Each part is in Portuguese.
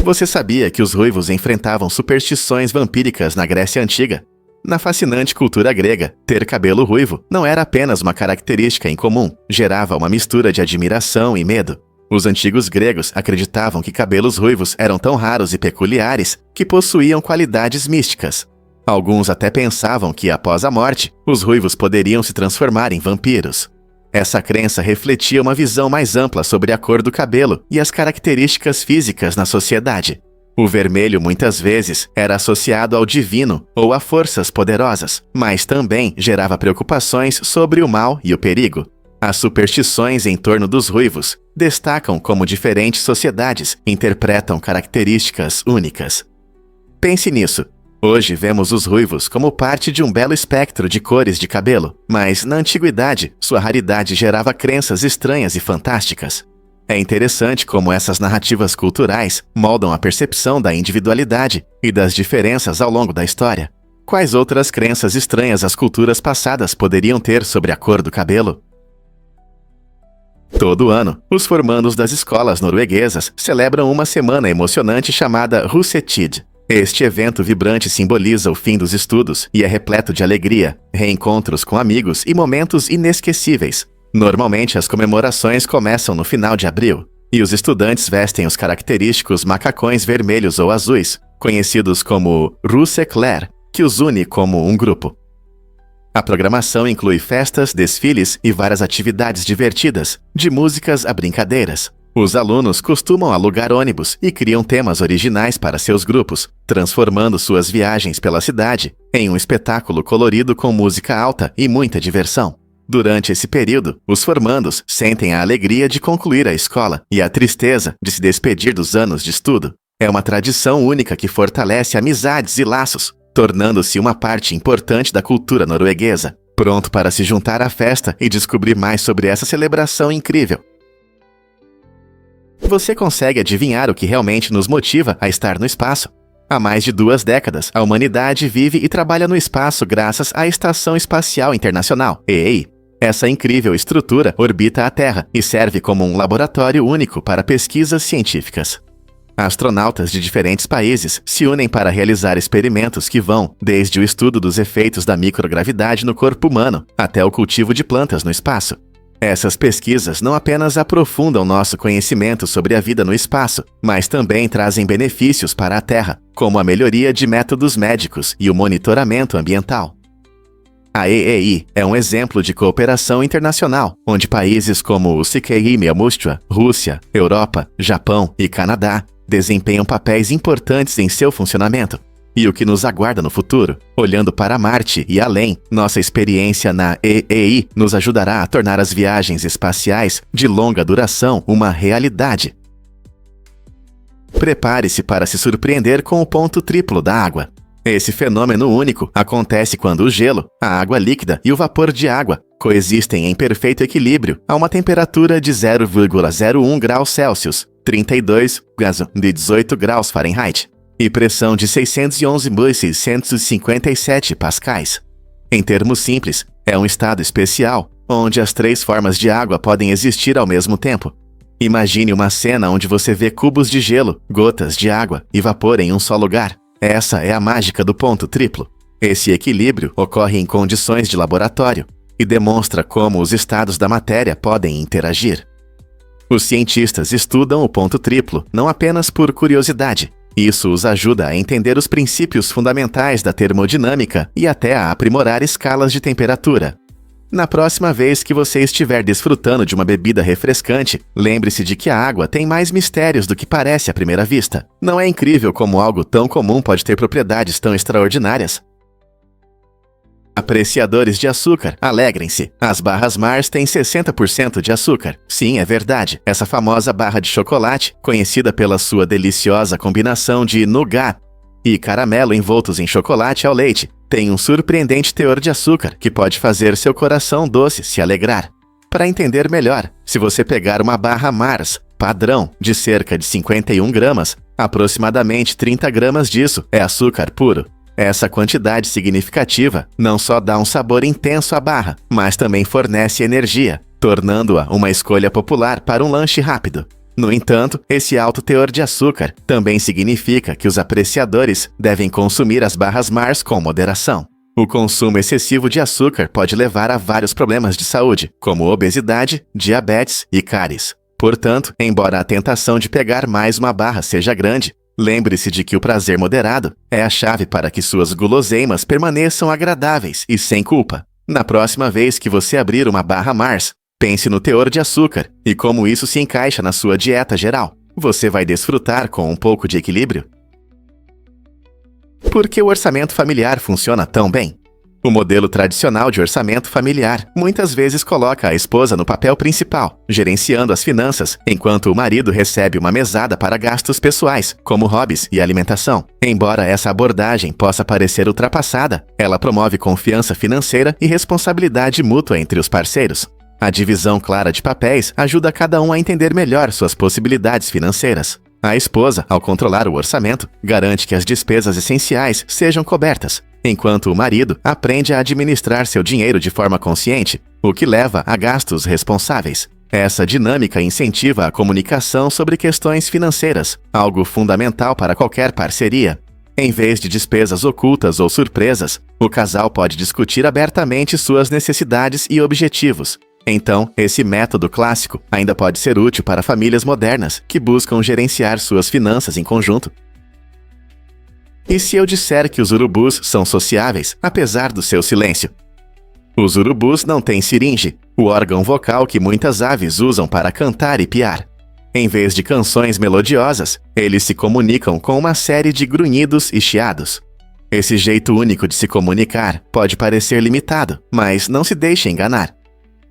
Você sabia que os ruivos enfrentavam superstições vampíricas na Grécia Antiga? Na fascinante cultura grega, ter cabelo ruivo não era apenas uma característica incomum, gerava uma mistura de admiração e medo. Os antigos gregos acreditavam que cabelos ruivos eram tão raros e peculiares que possuíam qualidades místicas. Alguns até pensavam que, após a morte, os ruivos poderiam se transformar em vampiros. Essa crença refletia uma visão mais ampla sobre a cor do cabelo e as características físicas na sociedade. O vermelho muitas vezes era associado ao divino ou a forças poderosas, mas também gerava preocupações sobre o mal e o perigo. As superstições em torno dos ruivos destacam como diferentes sociedades interpretam características únicas. Pense nisso. Hoje vemos os ruivos como parte de um belo espectro de cores de cabelo, mas na antiguidade sua raridade gerava crenças estranhas e fantásticas. É interessante como essas narrativas culturais moldam a percepção da individualidade e das diferenças ao longo da história. Quais outras crenças estranhas as culturas passadas poderiam ter sobre a cor do cabelo? Todo ano, os formandos das escolas norueguesas celebram uma semana emocionante chamada Russetid. Este evento vibrante simboliza o fim dos estudos e é repleto de alegria, reencontros com amigos e momentos inesquecíveis. Normalmente, as comemorações começam no final de abril, e os estudantes vestem os característicos macacões vermelhos ou azuis, conhecidos como Russeklæder, que os une como um grupo. A programação inclui festas, desfiles e várias atividades divertidas, de músicas a brincadeiras. Os alunos costumam alugar ônibus e criam temas originais para seus grupos, transformando suas viagens pela cidade em um espetáculo colorido com música alta e muita diversão. Durante esse período, os formandos sentem a alegria de concluir a escola e a tristeza de se despedir dos anos de estudo. É uma tradição única que fortalece amizades e laços, tornando-se uma parte importante da cultura norueguesa. Pronto para se juntar à festa e descobrir mais sobre essa celebração incrível? Você consegue adivinhar o que realmente nos motiva a estar no espaço? Há mais de 2 décadas, a humanidade vive e trabalha no espaço graças à Estação Espacial Internacional, EEI. Essa incrível estrutura orbita a Terra e serve como um laboratório único para pesquisas científicas. Astronautas de diferentes países se unem para realizar experimentos que vão desde o estudo dos efeitos da microgravidade no corpo humano até o cultivo de plantas no espaço. Essas pesquisas não apenas aprofundam nosso conhecimento sobre a vida no espaço, mas também trazem benefícios para a Terra, como a melhoria de métodos médicos e o monitoramento ambiental. A EEI é um exemplo de cooperação internacional, onde países como o Sekheimia-Mustra, Rússia, Europa, Japão e Canadá desempenham papéis importantes em seu funcionamento. E o que nos aguarda no futuro? Olhando para Marte e além, nossa experiência na EEI nos ajudará a tornar as viagens espaciais de longa duração uma realidade. Prepare-se para se surpreender com o ponto triplo da água. Esse fenômeno único acontece quando o gelo, a água líquida e o vapor de água coexistem em perfeito equilíbrio a uma temperatura de 0,01 graus Celsius, 18 graus Fahrenheit. E pressão de 611.657 pascais. Em termos simples, é um estado especial, onde as 3 formas de água podem existir ao mesmo tempo. Imagine uma cena onde você vê cubos de gelo, gotas de água e vapor em um só lugar. Essa é a mágica do ponto triplo. Esse equilíbrio ocorre em condições de laboratório e demonstra como os estados da matéria podem interagir. Os cientistas estudam o ponto triplo não apenas por curiosidade. Isso os ajuda a entender os princípios fundamentais da termodinâmica e até a aprimorar escalas de temperatura. Na próxima vez que você estiver desfrutando de uma bebida refrescante, lembre-se de que a água tem mais mistérios do que parece à primeira vista. Não é incrível como algo tão comum pode ter propriedades tão extraordinárias? Apreciadores de açúcar, alegrem-se. As barras Mars têm 60% de açúcar. Sim, é verdade. Essa famosa barra de chocolate, conhecida pela sua deliciosa combinação de nougat e caramelo envoltos em chocolate ao leite, tem um surpreendente teor de açúcar que pode fazer seu coração doce se alegrar. Para entender melhor, se você pegar uma barra Mars padrão de cerca de 51 gramas, aproximadamente 30 gramas disso é açúcar puro. Essa quantidade significativa não só dá um sabor intenso à barra, mas também fornece energia, tornando-a uma escolha popular para um lanche rápido. No entanto, esse alto teor de açúcar também significa que os apreciadores devem consumir as barras Mars com moderação. O consumo excessivo de açúcar pode levar a vários problemas de saúde, como obesidade, diabetes e cáries. Portanto, embora a tentação de pegar mais uma barra seja grande, lembre-se de que o prazer moderado é a chave para que suas guloseimas permaneçam agradáveis e sem culpa. Na próxima vez que você abrir uma barra Mars, pense no teor de açúcar e como isso se encaixa na sua dieta geral. Você vai desfrutar com um pouco de equilíbrio. Por que o orçamento familiar funciona tão bem? O modelo tradicional de orçamento familiar muitas vezes coloca a esposa no papel principal, gerenciando as finanças, enquanto o marido recebe uma mesada para gastos pessoais, como hobbies e alimentação. Embora essa abordagem possa parecer ultrapassada, ela promove confiança financeira e responsabilidade mútua entre os parceiros. A divisão clara de papéis ajuda cada um a entender melhor suas possibilidades financeiras. A esposa, ao controlar o orçamento, garante que as despesas essenciais sejam cobertas, enquanto o marido aprende a administrar seu dinheiro de forma consciente, o que leva a gastos responsáveis. Essa dinâmica incentiva a comunicação sobre questões financeiras, algo fundamental para qualquer parceria. Em vez de despesas ocultas ou surpresas, o casal pode discutir abertamente suas necessidades e objetivos. Então, esse método clássico ainda pode ser útil para famílias modernas que buscam gerenciar suas finanças em conjunto. E se eu disser que os urubus são sociáveis, apesar do seu silêncio? Os urubus não têm siringe, o órgão vocal que muitas aves usam para cantar e piar. Em vez de canções melodiosas, eles se comunicam com uma série de grunhidos e chiados. Esse jeito único de se comunicar pode parecer limitado, mas não se deixe enganar.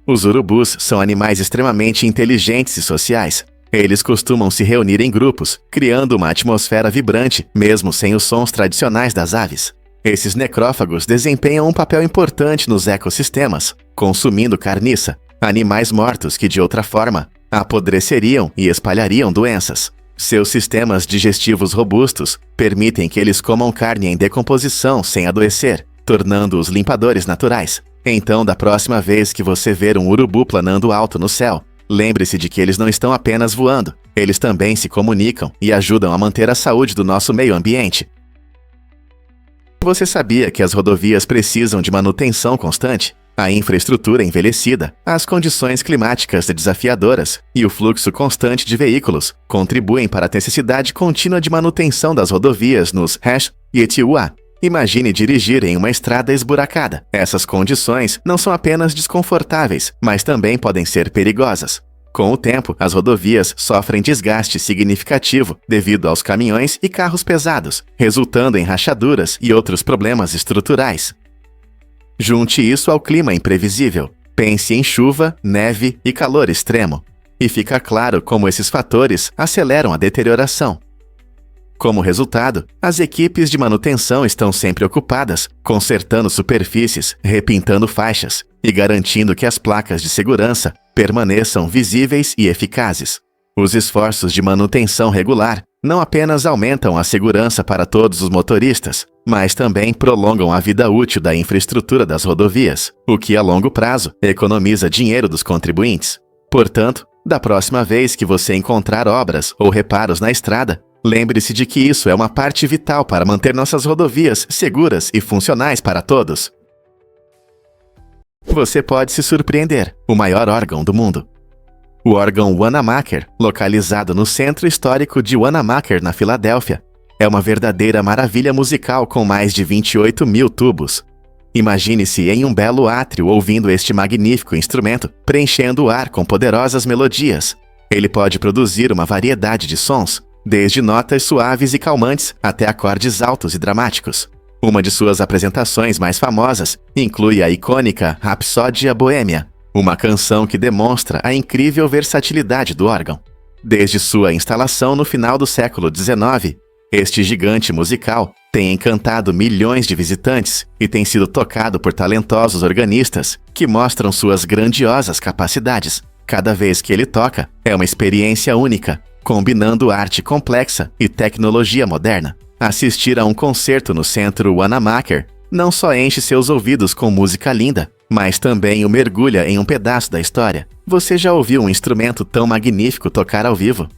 Os urubus são animais extremamente inteligentes e sociais. Eles costumam se reunir em grupos, criando uma atmosfera vibrante, mesmo sem os sons tradicionais das aves. Esses necrófagos desempenham um papel importante nos ecossistemas, consumindo carniça, animais mortos que, de outra forma, apodreceriam e espalhariam doenças. Seus sistemas digestivos robustos permitem que eles comam carne em decomposição sem adoecer, tornando-os limpadores naturais. Então, da próxima vez que você ver um urubu planando alto no céu, lembre-se de que eles não estão apenas voando, eles também se comunicam e ajudam a manter a saúde do nosso meio ambiente. Você sabia que as rodovias precisam de manutenção constante? A infraestrutura envelhecida, as condições climáticas desafiadoras e o fluxo constante de veículos contribuem para a necessidade contínua de manutenção das rodovias nos #YETUA. Imagine dirigir em uma estrada esburacada. Essas condições não são apenas desconfortáveis, mas também podem ser perigosas. Com o tempo, as rodovias sofrem desgaste significativo devido aos caminhões e carros pesados, resultando em rachaduras e outros problemas estruturais. Junte isso ao clima imprevisível. Pense em chuva, neve e calor extremo. E fica claro como esses fatores aceleram a deterioração. Como resultado, as equipes de manutenção estão sempre ocupadas, consertando superfícies, repintando faixas e garantindo que as placas de segurança permaneçam visíveis e eficazes. Os esforços de manutenção regular não apenas aumentam a segurança para todos os motoristas, mas também prolongam a vida útil da infraestrutura das rodovias, o que a longo prazo economiza dinheiro dos contribuintes. Portanto, da próxima vez que você encontrar obras ou reparos na estrada, lembre-se de que isso é uma parte vital para manter nossas rodovias seguras e funcionais para todos. Você pode se surpreender, o maior órgão do mundo. O órgão Wanamaker, localizado no centro histórico de Wanamaker, na Filadélfia, é uma verdadeira maravilha musical com mais de 28 mil tubos. Imagine-se em um belo átrio ouvindo este magnífico instrumento, preenchendo o ar com poderosas melodias. Ele pode produzir uma variedade de sons, desde notas suaves e calmantes até acordes altos e dramáticos. Uma de suas apresentações mais famosas inclui a icônica Rapsódia Boêmia, uma canção que demonstra a incrível versatilidade do órgão. Desde sua instalação no final do século XIX, este gigante musical tem encantado milhões de visitantes e tem sido tocado por talentosos organistas que mostram suas grandiosas capacidades. Cada vez que ele toca, é uma experiência única, combinando arte complexa e tecnologia moderna. Assistir a um concerto no centro Wanamaker não só enche seus ouvidos com música linda, mas também o mergulha em um pedaço da história. Você já ouviu um instrumento tão magnífico tocar ao vivo?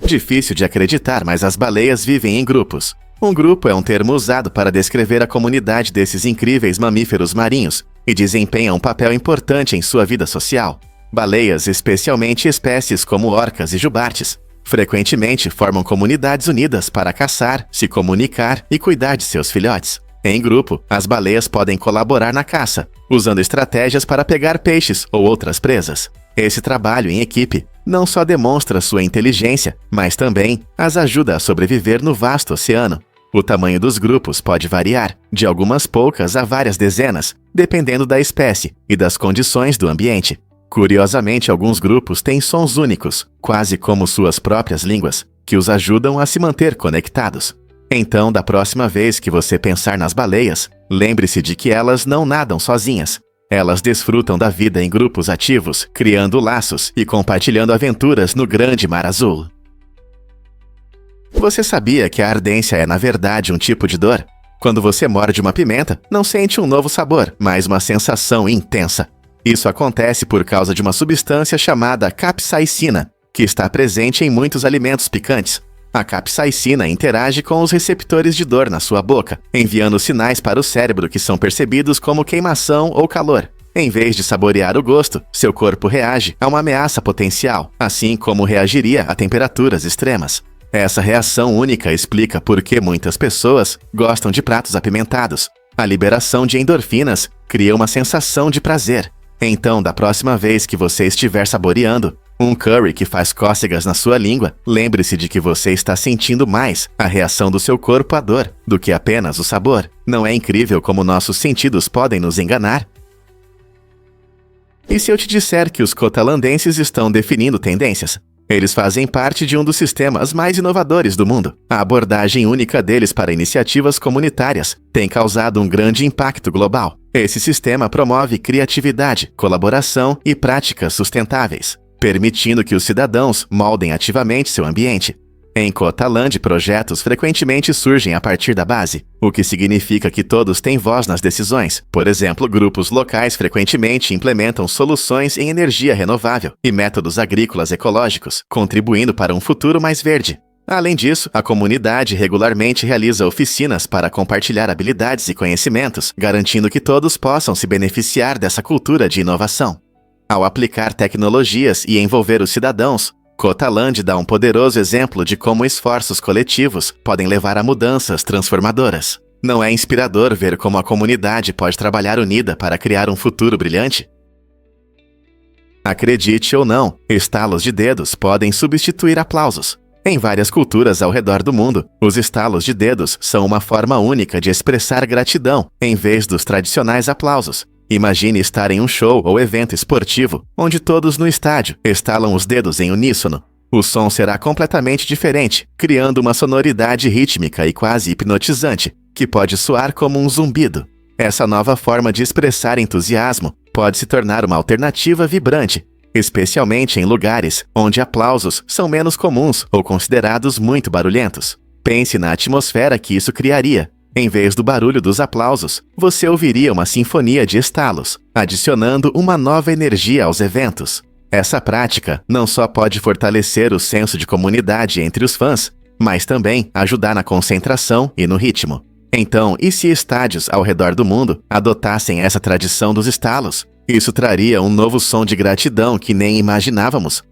Difícil de acreditar, mas as baleias vivem em grupos. Um grupo é um termo usado para descrever a comunidade desses incríveis mamíferos marinhos e desempenha um papel importante em sua vida social. Baleias, especialmente espécies como orcas e jubartes, frequentemente formam comunidades unidas para caçar, se comunicar e cuidar de seus filhotes. Em grupo, as baleias podem colaborar na caça, usando estratégias para pegar peixes ou outras presas. Esse trabalho em equipe não só demonstra sua inteligência, mas também as ajuda a sobreviver no vasto oceano. O tamanho dos grupos pode variar, de algumas poucas a várias dezenas, dependendo da espécie e das condições do ambiente. Curiosamente, alguns grupos têm sons únicos, quase como suas próprias línguas, que os ajudam a se manter conectados. Então, da próxima vez que você pensar nas baleias, lembre-se de que elas não nadam sozinhas. Elas desfrutam da vida em grupos ativos, criando laços e compartilhando aventuras no grande mar azul. Você sabia que a ardência é, na verdade, um tipo de dor? Quando você morde uma pimenta, não sente um novo sabor, mas uma sensação intensa. Isso acontece por causa de uma substância chamada capsaicina, que está presente em muitos alimentos picantes. A capsaicina interage com os receptores de dor na sua boca, enviando sinais para o cérebro que são percebidos como queimação ou calor. Em vez de saborear o gosto, seu corpo reage a uma ameaça potencial, assim como reagiria a temperaturas extremas. Essa reação única explica por que muitas pessoas gostam de pratos apimentados. A liberação de endorfinas cria uma sensação de prazer. Então, da próxima vez que você estiver saboreando um curry que faz cócegas na sua língua, lembre-se de que você está sentindo mais a reação do seu corpo à dor do que apenas o sabor. Não é incrível como nossos sentidos podem nos enganar? E se eu te disser que os cotalandenses estão definindo tendências? Eles fazem parte de um dos sistemas mais inovadores do mundo. A abordagem única deles para iniciativas comunitárias tem causado um grande impacto global. Esse sistema promove criatividade, colaboração e práticas sustentáveis, permitindo que os cidadãos moldem ativamente seu ambiente. Em Cotaland, projetos frequentemente surgem a partir da base, o que significa que todos têm voz nas decisões. Por exemplo, grupos locais frequentemente implementam soluções em energia renovável e métodos agrícolas ecológicos, contribuindo para um futuro mais verde. Além disso, a comunidade regularmente realiza oficinas para compartilhar habilidades e conhecimentos, garantindo que todos possam se beneficiar dessa cultura de inovação. Ao aplicar tecnologias e envolver os cidadãos, Cotaland dá um poderoso exemplo de como esforços coletivos podem levar a mudanças transformadoras. Não é inspirador ver como a comunidade pode trabalhar unida para criar um futuro brilhante? Acredite ou não, estalos de dedos podem substituir aplausos. Em várias culturas ao redor do mundo, os estalos de dedos são uma forma única de expressar gratidão, em vez dos tradicionais aplausos. Imagine estar em um show ou evento esportivo, onde todos no estádio estalam os dedos em uníssono. O som será completamente diferente, criando uma sonoridade rítmica e quase hipnotizante, que pode soar como um zumbido. Essa nova forma de expressar entusiasmo pode se tornar uma alternativa vibrante, especialmente em lugares onde aplausos são menos comuns ou considerados muito barulhentos. Pense na atmosfera que isso criaria. Em vez do barulho dos aplausos, você ouviria uma sinfonia de estalos, adicionando uma nova energia aos eventos. Essa prática não só pode fortalecer o senso de comunidade entre os fãs, mas também ajudar na concentração e no ritmo. Então, e se estádios ao redor do mundo adotassem essa tradição dos estalos? Isso traria um novo som de gratidão que nem imaginávamos.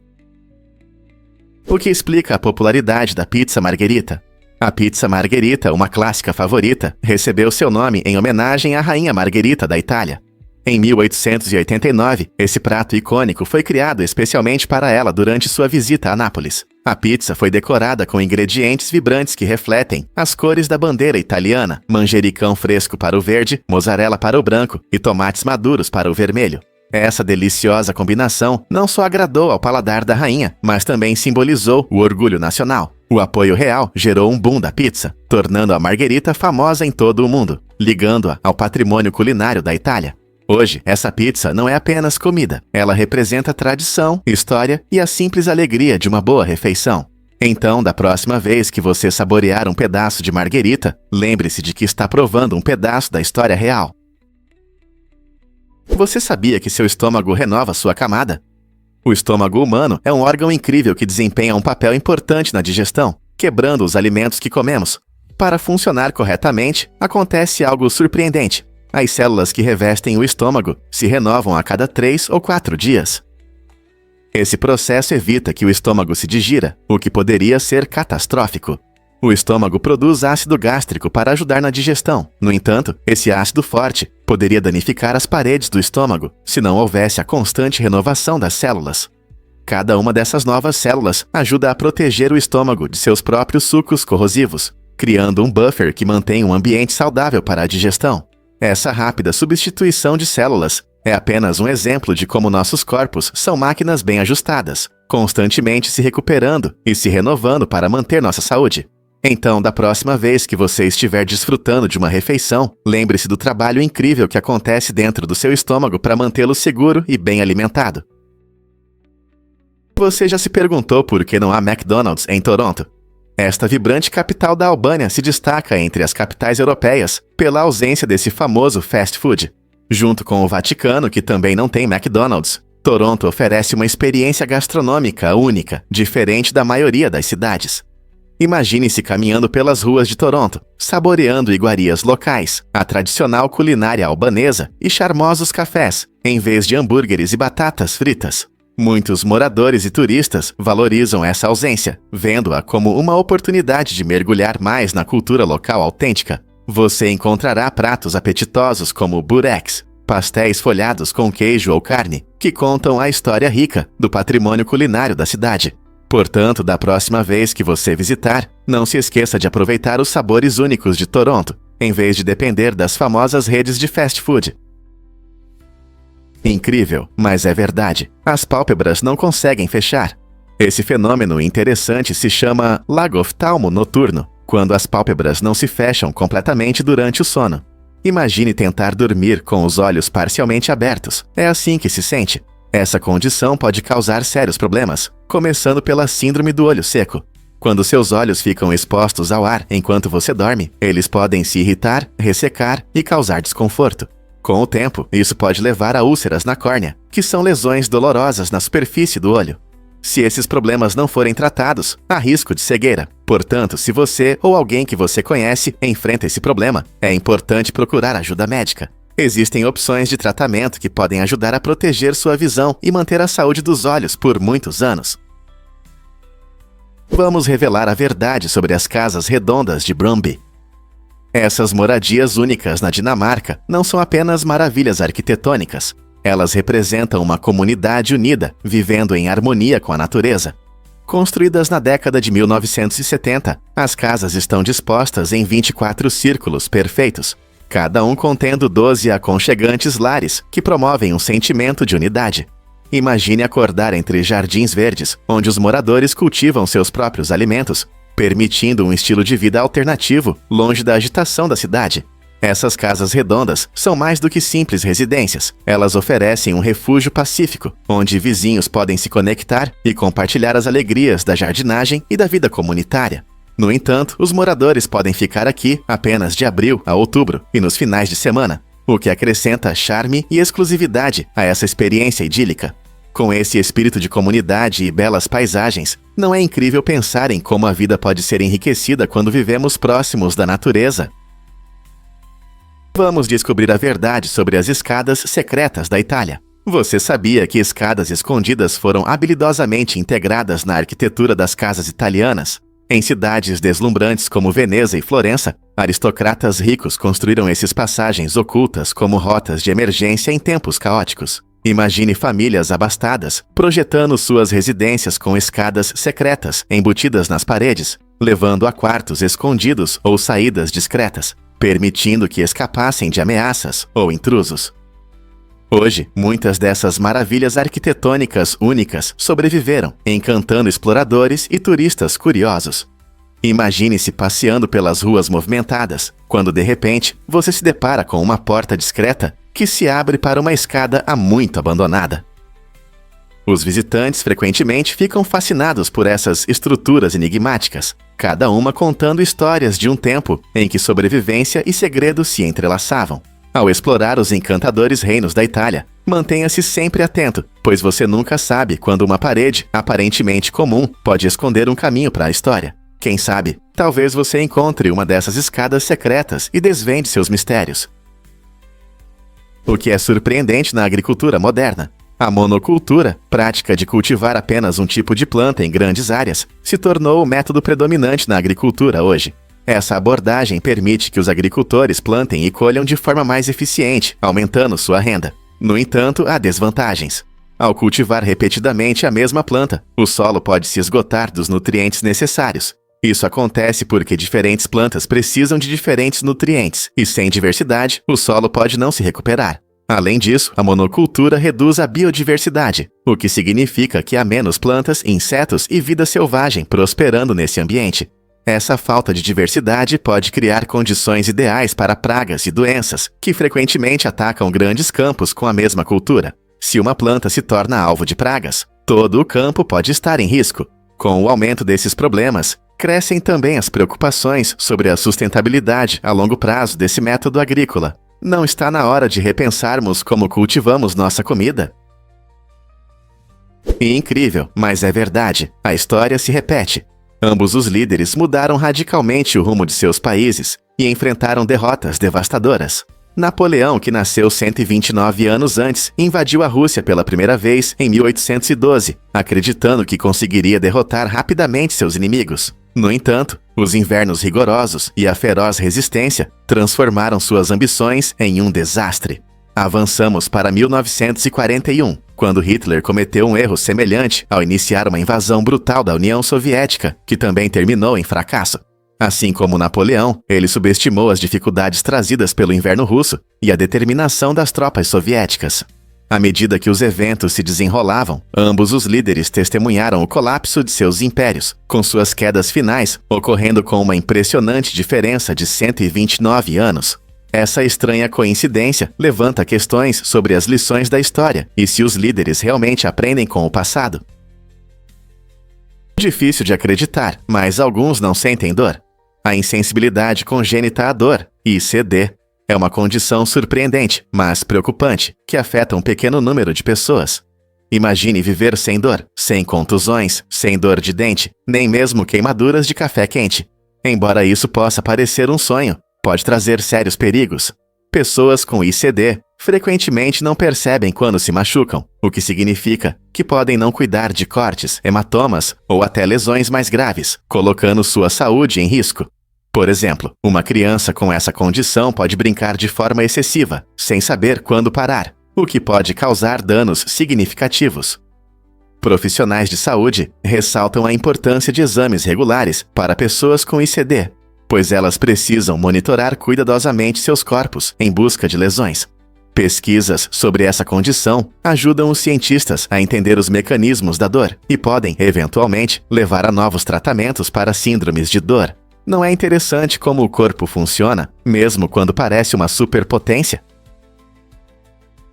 O que explica a popularidade da pizza margherita? A pizza margherita, uma clássica favorita, recebeu seu nome em homenagem à rainha Margherita da Itália. Em 1889, esse prato icônico foi criado especialmente para ela durante sua visita a Nápoles. A pizza foi decorada com ingredientes vibrantes que refletem as cores da bandeira italiana: manjericão fresco para o verde, mozzarella para o branco e tomates maduros para o vermelho. Essa deliciosa combinação não só agradou ao paladar da rainha, mas também simbolizou o orgulho nacional. O apoio real gerou um boom da pizza, tornando a margherita famosa em todo o mundo, ligando-a ao patrimônio culinário da Itália. Hoje, essa pizza não é apenas comida. Ela representa tradição, história e a simples alegria de uma boa refeição. Então, da próxima vez que você saborear um pedaço de marguerita, lembre-se de que está provando um pedaço da história real. Você sabia que seu estômago renova sua camada? O estômago humano é um órgão incrível que desempenha um papel importante na digestão, quebrando os alimentos que comemos. Para funcionar corretamente, acontece algo surpreendente. As células que revestem o estômago se renovam a cada 3 ou 4 dias. Esse processo evita que o estômago se digira, o que poderia ser catastrófico. O estômago produz ácido gástrico para ajudar na digestão. No entanto, esse ácido forte poderia danificar as paredes do estômago se não houvesse a constante renovação das células. Cada uma dessas novas células ajuda a proteger o estômago de seus próprios sucos corrosivos, criando um buffer que mantém um ambiente saudável para a digestão. Essa rápida substituição de células é apenas um exemplo de como nossos corpos são máquinas bem ajustadas, constantemente se recuperando e se renovando para manter nossa saúde. Então, da próxima vez que você estiver desfrutando de uma refeição, lembre-se do trabalho incrível que acontece dentro do seu estômago para mantê-lo seguro e bem alimentado. Você já se perguntou por que não há McDonald's em Toronto? Esta vibrante capital da Albânia se destaca entre as capitais europeias pela ausência desse famoso fast food. Junto com o Vaticano, que também não tem McDonald's, Toronto oferece uma experiência gastronômica única, diferente da maioria das cidades. Imagine-se caminhando pelas ruas de Toronto, saboreando iguarias locais, a tradicional culinária albanesa e charmosos cafés, em vez de hambúrgueres e batatas fritas. Muitos moradores e turistas valorizam essa ausência, vendo-a como uma oportunidade de mergulhar mais na cultura local autêntica. Você encontrará pratos apetitosos como burex, pastéis folhados com queijo ou carne, que contam a história rica do patrimônio culinário da cidade. Portanto, da próxima vez que você visitar, não se esqueça de aproveitar os sabores únicos de Toronto, em vez de depender das famosas redes de fast food. Incrível, mas é verdade. As pálpebras não conseguem fechar. Esse fenômeno interessante se chama lagoftalmo noturno, quando as pálpebras não se fecham completamente durante o sono. Imagine tentar dormir com os olhos parcialmente abertos. É assim que se sente. Essa condição pode causar sérios problemas, começando pela síndrome do olho seco. Quando seus olhos ficam expostos ao ar enquanto você dorme, eles podem se irritar, ressecar e causar desconforto. Com o tempo, isso pode levar a úlceras na córnea, que são lesões dolorosas na superfície do olho. Se esses problemas não forem tratados, há risco de cegueira. Portanto, se você ou alguém que você conhece enfrenta esse problema, é importante procurar ajuda médica. Existem opções de tratamento que podem ajudar a proteger sua visão e manter a saúde dos olhos por muitos anos. Vamos revelar a verdade sobre as casas redondas de Brøndby. Essas moradias únicas na Dinamarca não são apenas maravilhas arquitetônicas. Elas representam uma comunidade unida, vivendo em harmonia com a natureza. Construídas na década de 1970, as casas estão dispostas em 24 círculos perfeitos, cada um contendo 12 aconchegantes lares que promovem um sentimento de unidade. Imagine acordar entre jardins verdes, onde os moradores cultivam seus próprios alimentos, permitindo um estilo de vida alternativo, longe da agitação da cidade. Essas casas redondas são mais do que simples residências. Elas oferecem um refúgio pacífico, onde vizinhos podem se conectar e compartilhar as alegrias da jardinagem e da vida comunitária. No entanto, os moradores podem ficar aqui apenas de abril a outubro e nos finais de semana, o que acrescenta charme e exclusividade a essa experiência idílica. Com esse espírito de comunidade e belas paisagens, não é incrível pensar em como a vida pode ser enriquecida quando vivemos próximos da natureza? Vamos descobrir a verdade sobre as escadas secretas da Itália. Você sabia que escadas escondidas foram habilidosamente integradas na arquitetura das casas italianas? Em cidades deslumbrantes como Veneza e Florença, aristocratas ricos construíram essas passagens ocultas como rotas de emergência em tempos caóticos. Imagine famílias abastadas, projetando suas residências com escadas secretas embutidas nas paredes, levando a quartos escondidos ou saídas discretas, permitindo que escapassem de ameaças ou intrusos. Hoje, muitas dessas maravilhas arquitetônicas únicas sobreviveram, encantando exploradores e turistas curiosos. Imagine-se passeando pelas ruas movimentadas, quando de repente você se depara com uma porta discreta que se abre para uma escada há muito abandonada. Os visitantes frequentemente ficam fascinados por essas estruturas enigmáticas, cada uma contando histórias de um tempo em que sobrevivência e segredos se entrelaçavam. Ao explorar os encantadores reinos da Itália, mantenha-se sempre atento, pois você nunca sabe quando uma parede, aparentemente comum, pode esconder um caminho para a história. Quem sabe, talvez você encontre uma dessas escadas secretas e desvende seus mistérios. O que é surpreendente na agricultura moderna? A monocultura, prática de cultivar apenas um tipo de planta em grandes áreas, se tornou o método predominante na agricultura hoje. Essa abordagem permite que os agricultores plantem e colham de forma mais eficiente, aumentando sua renda. No entanto, há desvantagens. Ao cultivar repetidamente a mesma planta, o solo pode se esgotar dos nutrientes necessários. Isso acontece porque diferentes plantas precisam de diferentes nutrientes, e sem diversidade, o solo pode não se recuperar. Além disso, a monocultura reduz a biodiversidade, o que significa que há menos plantas, insetos e vida selvagem prosperando nesse ambiente. Essa falta de diversidade pode criar condições ideais para pragas e doenças, que frequentemente atacam grandes campos com a mesma cultura. Se uma planta se torna alvo de pragas, todo o campo pode estar em risco. Com o aumento desses problemas, crescem também as preocupações sobre a sustentabilidade a longo prazo desse método agrícola. Não está na hora de repensarmos como cultivamos nossa comida? E incrível, mas é verdade, a história se repete. Ambos os líderes mudaram radicalmente o rumo de seus países e enfrentaram derrotas devastadoras. Napoleão, que nasceu 129 anos antes, invadiu a Rússia pela primeira vez em 1812, acreditando que conseguiria derrotar rapidamente seus inimigos. No entanto, os invernos rigorosos e a feroz resistência transformaram suas ambições em um desastre. Avançamos para 1941, quando Hitler cometeu um erro semelhante ao iniciar uma invasão brutal da União Soviética, que também terminou em fracasso. Assim como Napoleão, ele subestimou as dificuldades trazidas pelo inverno russo e a determinação das tropas soviéticas. À medida que os eventos se desenrolavam, ambos os líderes testemunharam o colapso de seus impérios, com suas quedas finais ocorrendo com uma impressionante diferença de 129 anos. Essa estranha coincidência levanta questões sobre as lições da história e se os líderes realmente aprendem com o passado. Difícil de acreditar, mas alguns não sentem dor. A insensibilidade congênita à dor, ICD, é uma condição surpreendente, mas preocupante, que afeta um pequeno número de pessoas. Imagine viver sem dor, sem contusões, sem dor de dente, nem mesmo queimaduras de café quente. Embora isso possa parecer um sonho, pode trazer sérios perigos. Pessoas com ICD frequentemente não percebem quando se machucam, o que significa que podem não cuidar de cortes, hematomas ou até lesões mais graves, colocando sua saúde em risco. Por exemplo, uma criança com essa condição pode brincar de forma excessiva, sem saber quando parar, o que pode causar danos significativos. Profissionais de saúde ressaltam a importância de exames regulares para pessoas com ICD, pois elas precisam monitorar cuidadosamente seus corpos em busca de lesões. Pesquisas sobre essa condição ajudam os cientistas a entender os mecanismos da dor e podem, eventualmente, levar a novos tratamentos para síndromes de dor. Não é interessante como o corpo funciona, mesmo quando parece uma superpotência?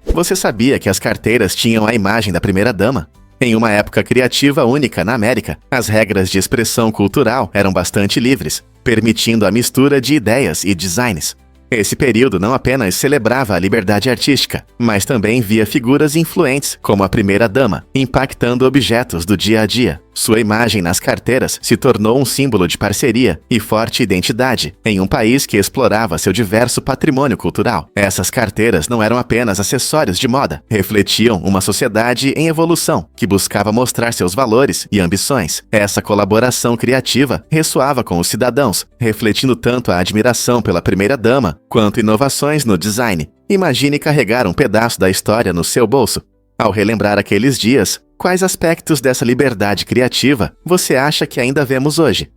Você sabia que as carteiras tinham a imagem da primeira-dama? Em uma época criativa única na América, as regras de expressão cultural eram bastante livres, permitindo a mistura de ideias e designs. Esse período não apenas celebrava a liberdade artística, mas também via figuras influentes, como a primeira-dama, impactando objetos do dia a dia. Sua imagem nas carteiras se tornou um símbolo de parceria e forte identidade em um país que explorava seu diverso patrimônio cultural. Essas carteiras não eram apenas acessórios de moda, refletiam uma sociedade em evolução que buscava mostrar seus valores e ambições. Essa colaboração criativa ressoava com os cidadãos, refletindo tanto a admiração pela primeira-dama quanto inovações no design. Imagine carregar um pedaço da história no seu bolso. Ao relembrar aqueles dias, quais aspectos dessa liberdade criativa você acha que ainda vemos hoje?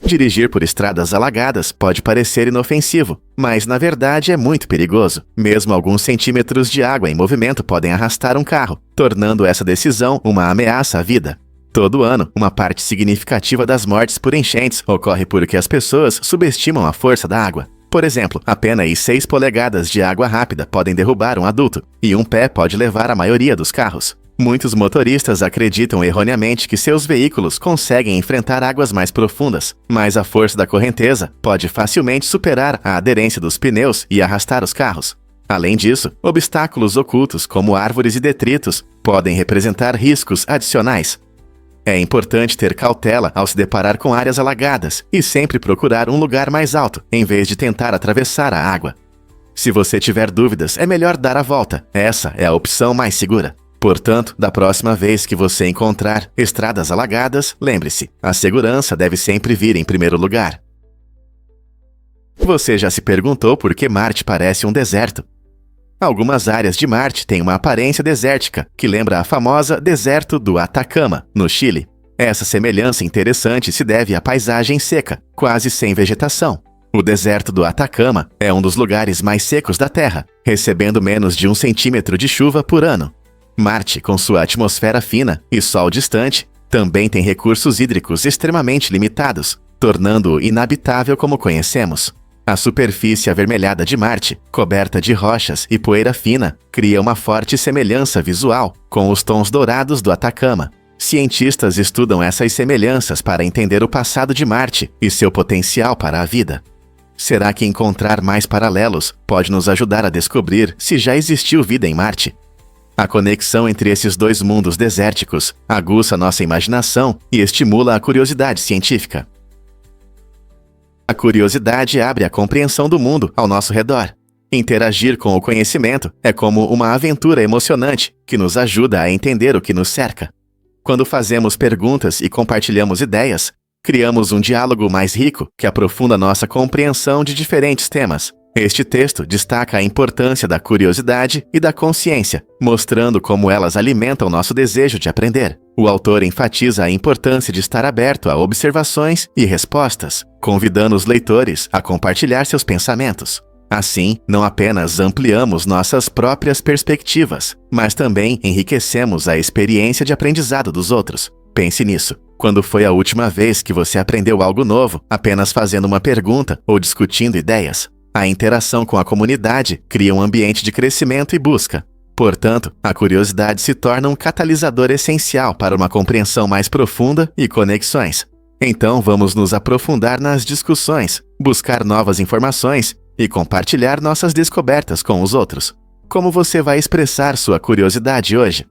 Dirigir por estradas alagadas pode parecer inofensivo, mas na verdade é muito perigoso. Mesmo alguns centímetros de água em movimento podem arrastar um carro, tornando essa decisão uma ameaça à vida. Todo ano, uma parte significativa das mortes por enchentes ocorre porque as pessoas subestimam a força da água. Por exemplo, apenas 6 polegadas de água rápida podem derrubar um adulto, e um pé pode levar a maioria dos carros. Muitos motoristas acreditam erroneamente que seus veículos conseguem enfrentar águas mais profundas, mas a força da correnteza pode facilmente superar a aderência dos pneus e arrastar os carros. Além disso, obstáculos ocultos como árvores e detritos podem representar riscos adicionais. É importante ter cautela ao se deparar com áreas alagadas e sempre procurar um lugar mais alto, em vez de tentar atravessar a água. Se você tiver dúvidas, é melhor dar a volta. Essa é a opção mais segura. Portanto, da próxima vez que você encontrar estradas alagadas, lembre-se, a segurança deve sempre vir em primeiro lugar. Você já se perguntou por que Marte parece um deserto? Algumas áreas de Marte têm uma aparência desértica, que lembra a famosa Deserto do Atacama, no Chile. Essa semelhança interessante se deve à paisagem seca, quase sem vegetação. O deserto do Atacama é um dos lugares mais secos da Terra, recebendo menos de 1 centímetro de chuva por ano. Marte, com sua atmosfera fina e Sol distante, também tem recursos hídricos extremamente limitados, tornando-o inabitável como conhecemos. A superfície avermelhada de Marte, coberta de rochas e poeira fina, cria uma forte semelhança visual com os tons dourados do Atacama. Cientistas estudam essas semelhanças para entender o passado de Marte e seu potencial para a vida. Será que encontrar mais paralelos pode nos ajudar a descobrir se já existiu vida em Marte? A conexão entre esses dois mundos desérticos aguça nossa imaginação e estimula a curiosidade científica. A curiosidade abre a compreensão do mundo ao nosso redor. Interagir com o conhecimento é como uma aventura emocionante que nos ajuda a entender o que nos cerca. Quando fazemos perguntas e compartilhamos ideias, criamos um diálogo mais rico que aprofunda nossa compreensão de diferentes temas. Este texto destaca a importância da curiosidade e da consciência, mostrando como elas alimentam nosso desejo de aprender. O autor enfatiza a importância de estar aberto a observações e respostas, convidando os leitores a compartilhar seus pensamentos. Assim, não apenas ampliamos nossas próprias perspectivas, mas também enriquecemos a experiência de aprendizado dos outros. Pense nisso. Quando foi a última vez que você aprendeu algo novo, apenas fazendo uma pergunta ou discutindo ideias? A interação com a comunidade cria um ambiente de crescimento e busca. Portanto, a curiosidade se torna um catalisador essencial para uma compreensão mais profunda e conexões. Então, vamos nos aprofundar nas discussões, buscar novas informações e compartilhar nossas descobertas com os outros. Como você vai expressar sua curiosidade hoje?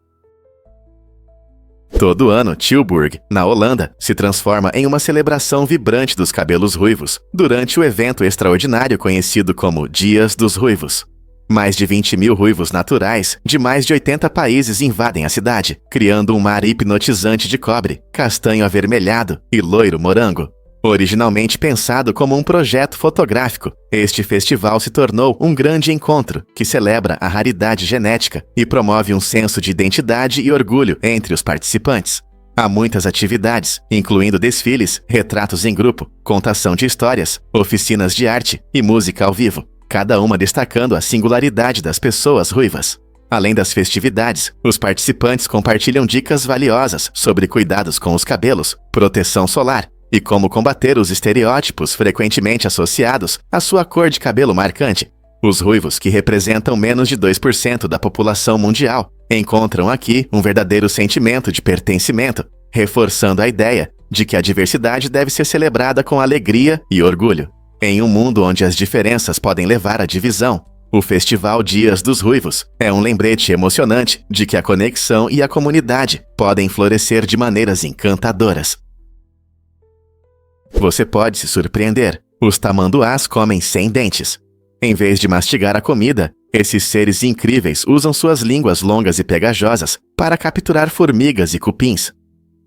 Todo ano, Tilburg, na Holanda, se transforma em uma celebração vibrante dos cabelos ruivos, durante o evento extraordinário conhecido como Dias dos Ruivos. Mais de 20.000 ruivos naturais de mais de 80 países invadem a cidade, criando um mar hipnotizante de cobre, castanho avermelhado e loiro morango. Originalmente pensado como um projeto fotográfico, este festival se tornou um grande encontro que celebra a raridade genética e promove um senso de identidade e orgulho entre os participantes. Há muitas atividades, incluindo desfiles, retratos em grupo, contação de histórias, oficinas de arte e música ao vivo, cada uma destacando a singularidade das pessoas ruivas. Além das festividades, os participantes compartilham dicas valiosas sobre cuidados com os cabelos, proteção solar, e como combater os estereótipos frequentemente associados à sua cor de cabelo marcante. Os ruivos, que representam menos de 2% da população mundial, encontram aqui um verdadeiro sentimento de pertencimento, reforçando a ideia de que a diversidade deve ser celebrada com alegria e orgulho. Em um mundo onde as diferenças podem levar à divisão, o Festival Dias dos Ruivos é um lembrete emocionante de que a conexão e a comunidade podem florescer de maneiras encantadoras. Você pode se surpreender. Os tamanduás comem sem dentes. Em vez de mastigar a comida, esses seres incríveis usam suas línguas longas e pegajosas para capturar formigas e cupins.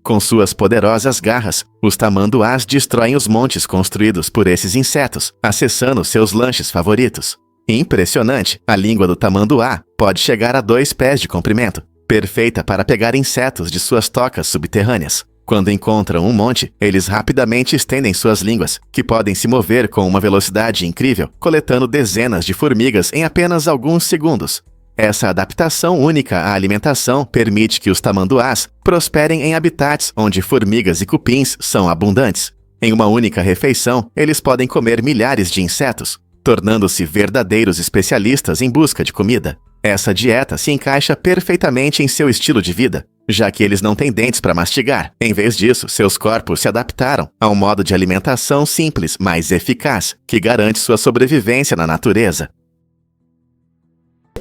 Com suas poderosas garras, os tamanduás destroem os montes construídos por esses insetos, acessando seus lanches favoritos. Impressionante! A língua do tamanduá pode chegar a 2 pés de comprimento, perfeita para pegar insetos de suas tocas subterrâneas. Quando encontram um monte, eles rapidamente estendem suas línguas, que podem se mover com uma velocidade incrível, coletando dezenas de formigas em apenas alguns segundos. Essa adaptação única à alimentação permite que os tamanduás prosperem em habitats onde formigas e cupins são abundantes. Em uma única refeição, eles podem comer milhares de insetos. tornando-se verdadeiros especialistas em busca de comida. Essa dieta se encaixa perfeitamente em seu estilo de vida, já que eles não têm dentes para mastigar. Em vez disso, seus corpos se adaptaram a um modo de alimentação simples, mas eficaz, que garante sua sobrevivência na natureza.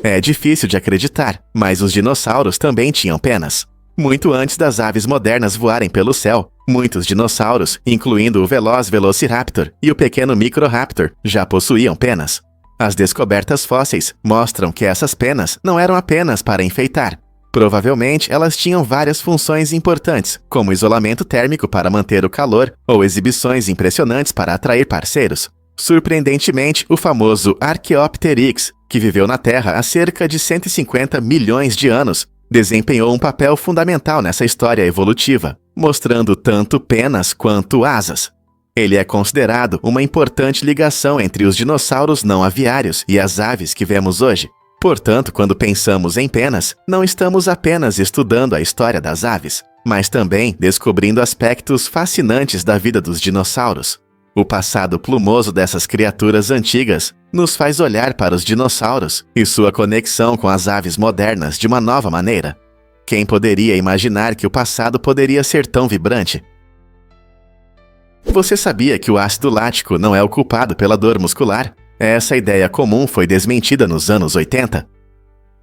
É difícil de acreditar, mas os dinossauros também tinham penas. Muito antes das aves modernas voarem pelo céu, muitos dinossauros, incluindo o veloz Velociraptor e o pequeno Microraptor, já possuíam penas. As descobertas fósseis mostram que essas penas não eram apenas para enfeitar. Provavelmente elas tinham várias funções importantes, como isolamento térmico para manter o calor ou exibições impressionantes para atrair parceiros. Surpreendentemente, o famoso Archaeopteryx, que viveu na Terra há cerca de 150 milhões de anos, desempenhou um papel fundamental nessa história evolutiva, mostrando tanto penas quanto asas. Ele é considerado uma importante ligação entre os dinossauros não aviários e as aves que vemos hoje. Portanto, quando pensamos em penas, não estamos apenas estudando a história das aves, mas também descobrindo aspectos fascinantes da vida dos dinossauros. O passado plumoso dessas criaturas antigas nos faz olhar para os dinossauros e sua conexão com as aves modernas de uma nova maneira. Quem poderia imaginar que o passado poderia ser tão vibrante? Você sabia que o ácido lático não é o culpado pela dor muscular? Essa ideia comum foi desmentida nos anos 80.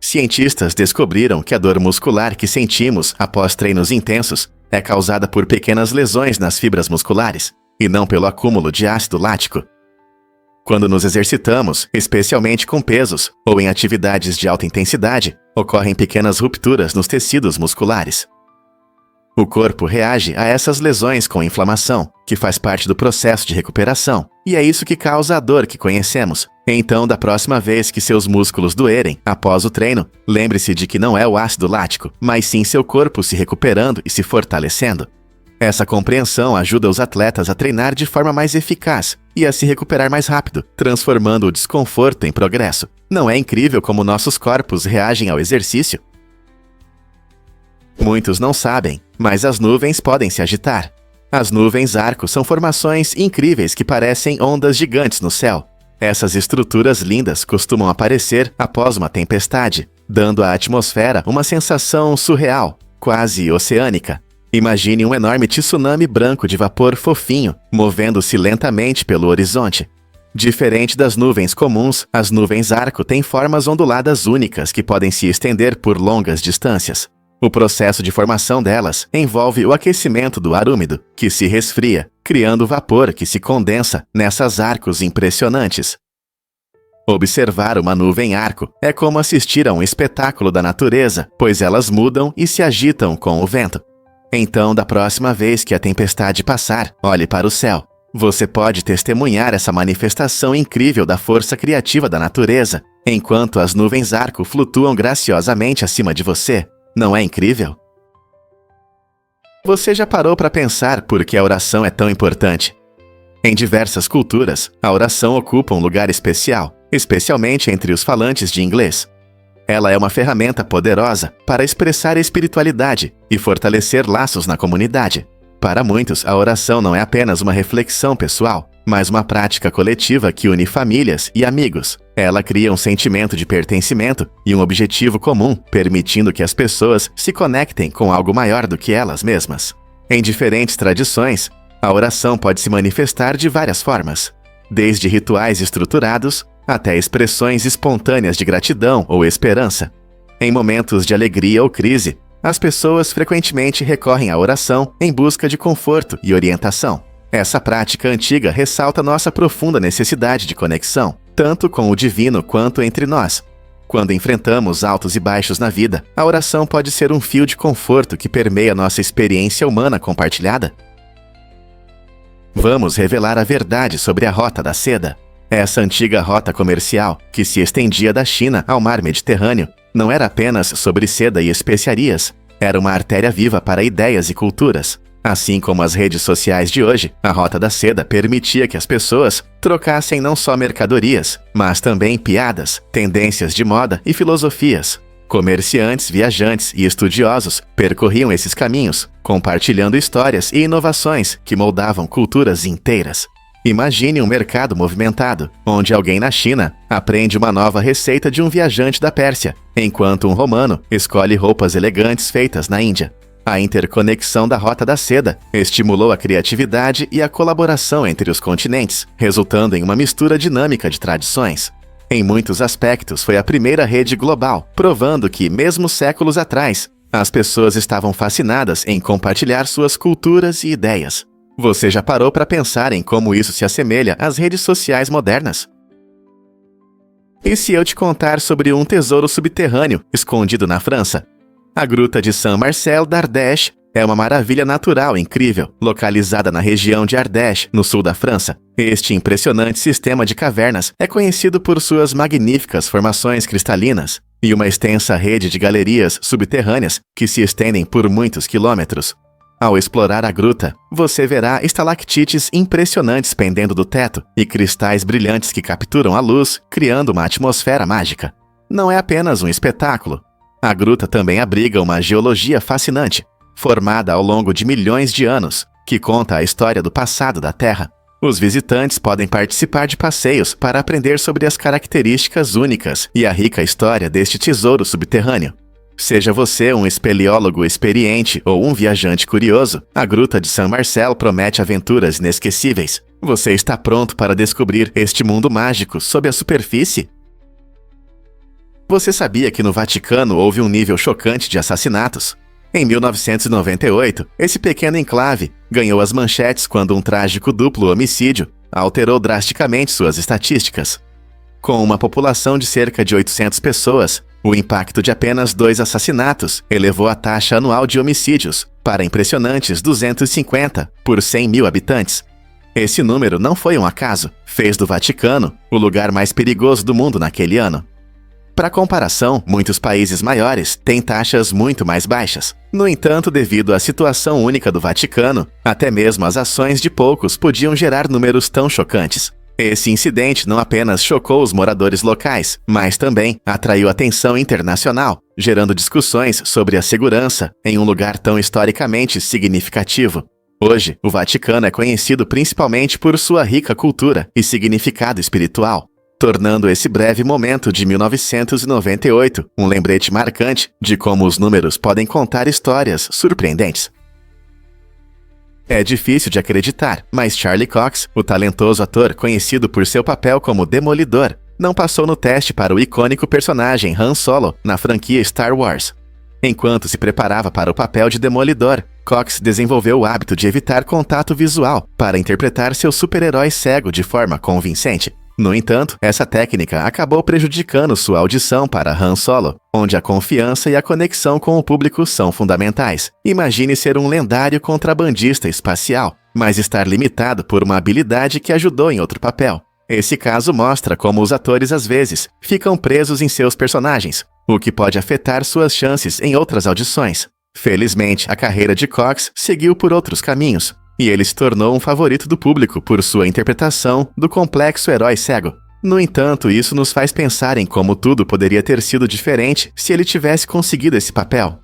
Cientistas descobriram que a dor muscular que sentimos após treinos intensos é causada por pequenas lesões nas fibras musculares, e não pelo acúmulo de ácido lático. Quando nos exercitamos, especialmente com pesos ou em atividades de alta intensidade, ocorrem pequenas rupturas nos tecidos musculares. O corpo reage a essas lesões com inflamação, que faz parte do processo de recuperação, e é isso que causa a dor que conhecemos. Então, da próxima vez que seus músculos doerem após o treino, lembre-se de que não é o ácido lático, mas sim seu corpo se recuperando e se fortalecendo. Essa compreensão ajuda os atletas a treinar de forma mais eficaz e a se recuperar mais rápido, transformando o desconforto em progresso. Não é incrível como nossos corpos reagem ao exercício? Muitos não sabem, mas as nuvens podem se agitar. As nuvens arco são formações incríveis que parecem ondas gigantes no céu. Essas estruturas lindas costumam aparecer após uma tempestade, dando à atmosfera uma sensação surreal, quase oceânica. Imagine um enorme tsunami branco de vapor fofinho, movendo-se lentamente pelo horizonte. Diferente das nuvens comuns, as nuvens arco têm formas onduladas únicas que podem se estender por longas distâncias. O processo de formação delas envolve o aquecimento do ar úmido, que se resfria, criando vapor que se condensa nessas arcos impressionantes. Observar uma nuvem arco é como assistir a um espetáculo da natureza, pois elas mudam e se agitam com o vento. Então, da próxima vez que a tempestade passar, olhe para o céu. Você pode testemunhar essa manifestação incrível da força criativa da natureza, enquanto as nuvens arco flutuam graciosamente acima de você. Não é incrível? Você já parou para pensar por que a oração é tão importante? Em diversas culturas, a oração ocupa um lugar especial, especialmente entre os falantes de inglês. Ela é uma ferramenta poderosa para expressar espiritualidade e fortalecer laços na comunidade. Para muitos, a oração não é apenas uma reflexão pessoal, mas uma prática coletiva que une famílias e amigos. Ela cria um sentimento de pertencimento e um objetivo comum, permitindo que as pessoas se conectem com algo maior do que elas mesmas. Em diferentes tradições, a oração pode se manifestar de várias formas, desde rituais estruturados até expressões espontâneas de gratidão ou esperança. Em momentos de alegria ou crise, as pessoas frequentemente recorrem à oração em busca de conforto e orientação. Essa prática antiga ressalta nossa profunda necessidade de conexão, tanto com o divino quanto entre nós. Quando enfrentamos altos e baixos na vida, a oração pode ser um fio de conforto que permeia nossa experiência humana compartilhada. Vamos revelar a verdade sobre a Rota da Seda. Essa antiga rota comercial, que se estendia da China ao mar Mediterrâneo, não era apenas sobre seda e especiarias, era uma artéria viva para ideias e culturas. Assim como as redes sociais de hoje, a Rota da Seda permitia que as pessoas trocassem não só mercadorias, mas também piadas, tendências de moda e filosofias. Comerciantes, viajantes e estudiosos percorriam esses caminhos, compartilhando histórias e inovações que moldavam culturas inteiras. Imagine um mercado movimentado, onde alguém na China aprende uma nova receita de um viajante da Pérsia, enquanto um romano escolhe roupas elegantes feitas na Índia. A interconexão da Rota da Seda estimulou a criatividade e a colaboração entre os continentes, resultando em uma mistura dinâmica de tradições. Em muitos aspectos, foi a primeira rede global, provando que, mesmo séculos atrás, as pessoas estavam fascinadas em compartilhar suas culturas e ideias. Você já parou para pensar em como isso se assemelha às redes sociais modernas? E se eu te contar sobre um tesouro subterrâneo escondido na França? A Gruta de Saint-Marcel d'Ardèche é uma maravilha natural incrível, localizada na região de Ardèche, no sul da França. Este impressionante sistema de cavernas é conhecido por suas magníficas formações cristalinas e uma extensa rede de galerias subterrâneas que se estendem por muitos quilômetros. Ao explorar a gruta, você verá estalactites impressionantes pendendo do teto e cristais brilhantes que capturam a luz, criando uma atmosfera mágica. Não é apenas um espetáculo. A gruta também abriga uma geologia fascinante, formada ao longo de milhões de anos, que conta a história do passado da Terra. Os visitantes podem participar de passeios para aprender sobre as características únicas e a rica história deste tesouro subterrâneo. Seja você um espeleólogo experiente ou um viajante curioso, a Gruta de Saint-Marcel promete aventuras inesquecíveis. Você está pronto para descobrir este mundo mágico sob a superfície? Você sabia que no Vaticano houve um nível chocante de assassinatos? Em 1998, esse pequeno enclave ganhou as manchetes quando um trágico duplo homicídio alterou drasticamente suas estatísticas. Com uma população de cerca de 800 pessoas, o impacto de apenas 2 assassinatos elevou a taxa anual de homicídios para impressionantes 250 por 100 mil habitantes. Esse número não foi um acaso, fez do Vaticano o lugar mais perigoso do mundo naquele ano. Para comparação, muitos países maiores têm taxas muito mais baixas. No entanto, devido à situação única do Vaticano, até mesmo as ações de poucos podiam gerar números tão chocantes. Esse incidente não apenas chocou os moradores locais, mas também atraiu atenção internacional, gerando discussões sobre a segurança em um lugar tão historicamente significativo. Hoje, o Vaticano é conhecido principalmente por sua rica cultura e significado espiritual, tornando esse breve momento de 1998 um lembrete marcante de como os números podem contar histórias surpreendentes. É difícil de acreditar, mas Charlie Cox, o talentoso ator conhecido por seu papel como Demolidor, não passou no teste para o icônico personagem Han Solo na franquia Star Wars. Enquanto se preparava para o papel de Demolidor, Cox desenvolveu o hábito de evitar contato visual para interpretar seu super-herói cego de forma convincente. No entanto, essa técnica acabou prejudicando sua audição para Han Solo, onde a confiança e a conexão com o público são fundamentais. Imagine ser um lendário contrabandista espacial, mas estar limitado por uma habilidade que ajudou em outro papel. Esse caso mostra como os atores às vezes ficam presos em seus personagens, o que pode afetar suas chances em outras audições. Felizmente, a carreira de Cox seguiu por outros caminhos, e ele se tornou um favorito do público por sua interpretação do complexo herói cego. No entanto, isso nos faz pensar em como tudo poderia ter sido diferente se ele tivesse conseguido esse papel.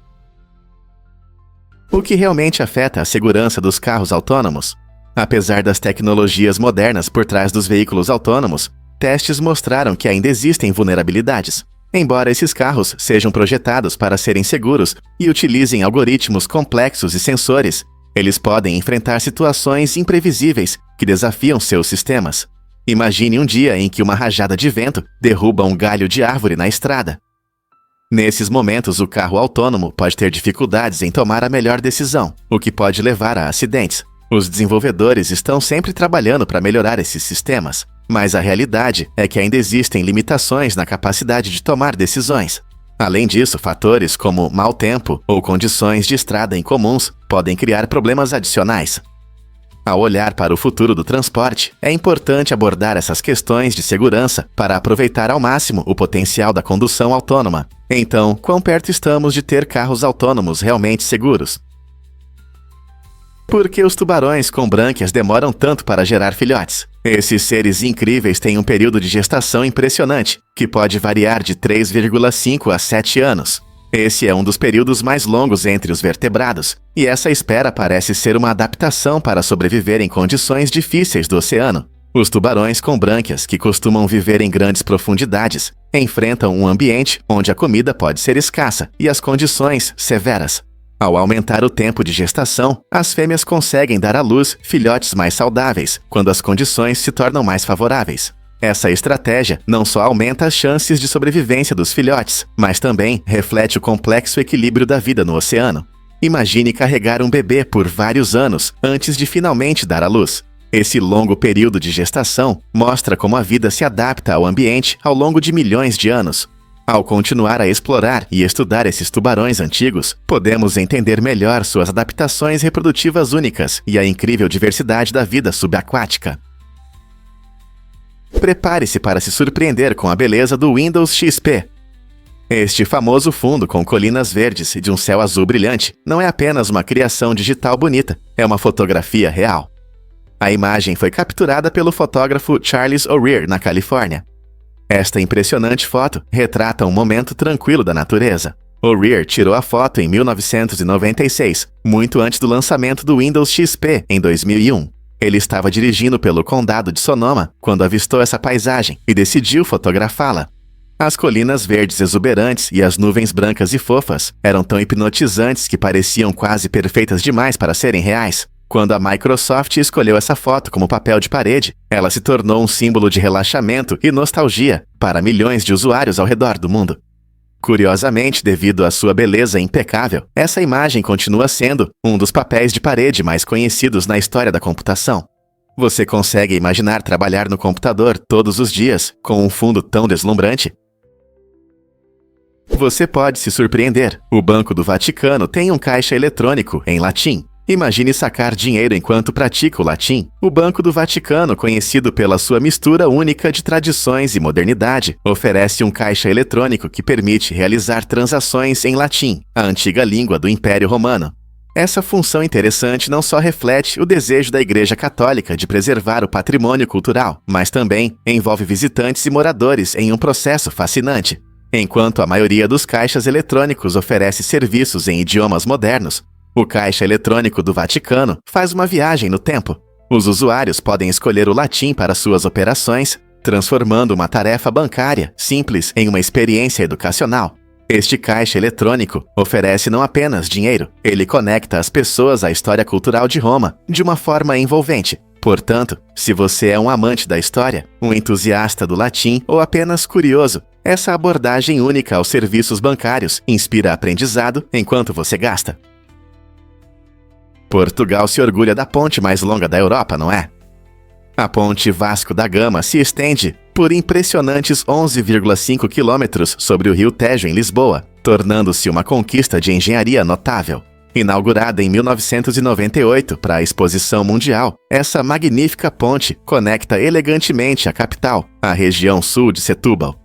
O que realmente afeta a segurança dos carros autônomos? Apesar das tecnologias modernas por trás dos veículos autônomos, testes mostraram que ainda existem vulnerabilidades. Embora esses carros sejam projetados para serem seguros e utilizem algoritmos complexos e sensores, eles podem enfrentar situações imprevisíveis que desafiam seus sistemas. Imagine um dia em que uma rajada de vento derruba um galho de árvore na estrada. Nesses momentos, o carro autônomo pode ter dificuldades em tomar a melhor decisão, o que pode levar a acidentes. Os desenvolvedores estão sempre trabalhando para melhorar esses sistemas, mas a realidade é que ainda existem limitações na capacidade de tomar decisões. Além disso, fatores como mau tempo ou condições de estrada incomuns podem criar problemas adicionais. Ao olhar para o futuro do transporte, é importante abordar essas questões de segurança para aproveitar ao máximo o potencial da condução autônoma. Então, quão perto estamos de ter carros autônomos realmente seguros? Por que os tubarões com brânquias demoram tanto para gerar filhotes? Esses seres incríveis têm um período de gestação impressionante, que pode variar de 3,5 a 7 anos. Esse é um dos períodos mais longos entre os vertebrados, e essa espera parece ser uma adaptação para sobreviver em condições difíceis do oceano. Os tubarões com brânquias, que costumam viver em grandes profundidades, enfrentam um ambiente onde a comida pode ser escassa e as condições severas. Ao aumentar o tempo de gestação, as fêmeas conseguem dar à luz filhotes mais saudáveis, quando as condições se tornam mais favoráveis. Essa estratégia não só aumenta as chances de sobrevivência dos filhotes, mas também reflete o complexo equilíbrio da vida no oceano. Imagine carregar um bebê por vários anos antes de finalmente dar à luz. Esse longo período de gestação mostra como a vida se adapta ao ambiente ao longo de milhões de anos. Ao continuar a explorar e estudar esses tubarões antigos, podemos entender melhor suas adaptações reprodutivas únicas e a incrível diversidade da vida subaquática. Prepare-se para se surpreender com a beleza do Windows XP. Este famoso fundo com colinas verdes e de um céu azul brilhante não é apenas uma criação digital bonita, é uma fotografia real. A imagem foi capturada pelo fotógrafo Charles O'Rear, na Califórnia. Esta impressionante foto retrata um momento tranquilo da natureza. O'Rear tirou a foto em 1996, muito antes do lançamento do Windows XP, em 2001. Ele estava dirigindo pelo condado de Sonoma quando avistou essa paisagem e decidiu fotografá-la. As colinas verdes exuberantes e as nuvens brancas e fofas eram tão hipnotizantes que pareciam quase perfeitas demais para serem reais. Quando a Microsoft escolheu essa foto como papel de parede, ela se tornou um símbolo de relaxamento e nostalgia para milhões de usuários ao redor do mundo. Curiosamente, devido à sua beleza impecável, essa imagem continua sendo um dos papéis de parede mais conhecidos na história da computação. Você consegue imaginar trabalhar no computador todos os dias com um fundo tão deslumbrante? Você pode se surpreender. O Banco do Vaticano tem um caixa eletrônico em latim. Imagine sacar dinheiro enquanto pratica o latim. O Banco do Vaticano, conhecido pela sua mistura única de tradições e modernidade, oferece um caixa eletrônico que permite realizar transações em latim, a antiga língua do Império Romano. Essa função interessante não só reflete o desejo da Igreja Católica de preservar o patrimônio cultural, mas também envolve visitantes e moradores em um processo fascinante. Enquanto a maioria dos caixas eletrônicos oferece serviços em idiomas modernos, o caixa eletrônico do Vaticano faz uma viagem no tempo. Os usuários podem escolher o latim para suas operações, transformando uma tarefa bancária simples em uma experiência educacional. Este caixa eletrônico oferece não apenas dinheiro, ele conecta as pessoas à história cultural de Roma de uma forma envolvente. Portanto, se você é um amante da história, um entusiasta do latim ou apenas curioso, essa abordagem única aos serviços bancários inspira aprendizado enquanto você gasta. Portugal se orgulha da ponte mais longa da Europa, não é? A ponte Vasco da Gama se estende por impressionantes 11,5 quilômetros sobre o rio Tejo em Lisboa, tornando-se uma conquista de engenharia notável. Inaugurada em 1998 para a Exposição Mundial, essa magnífica ponte conecta elegantemente a capital, a região sul de Setúbal.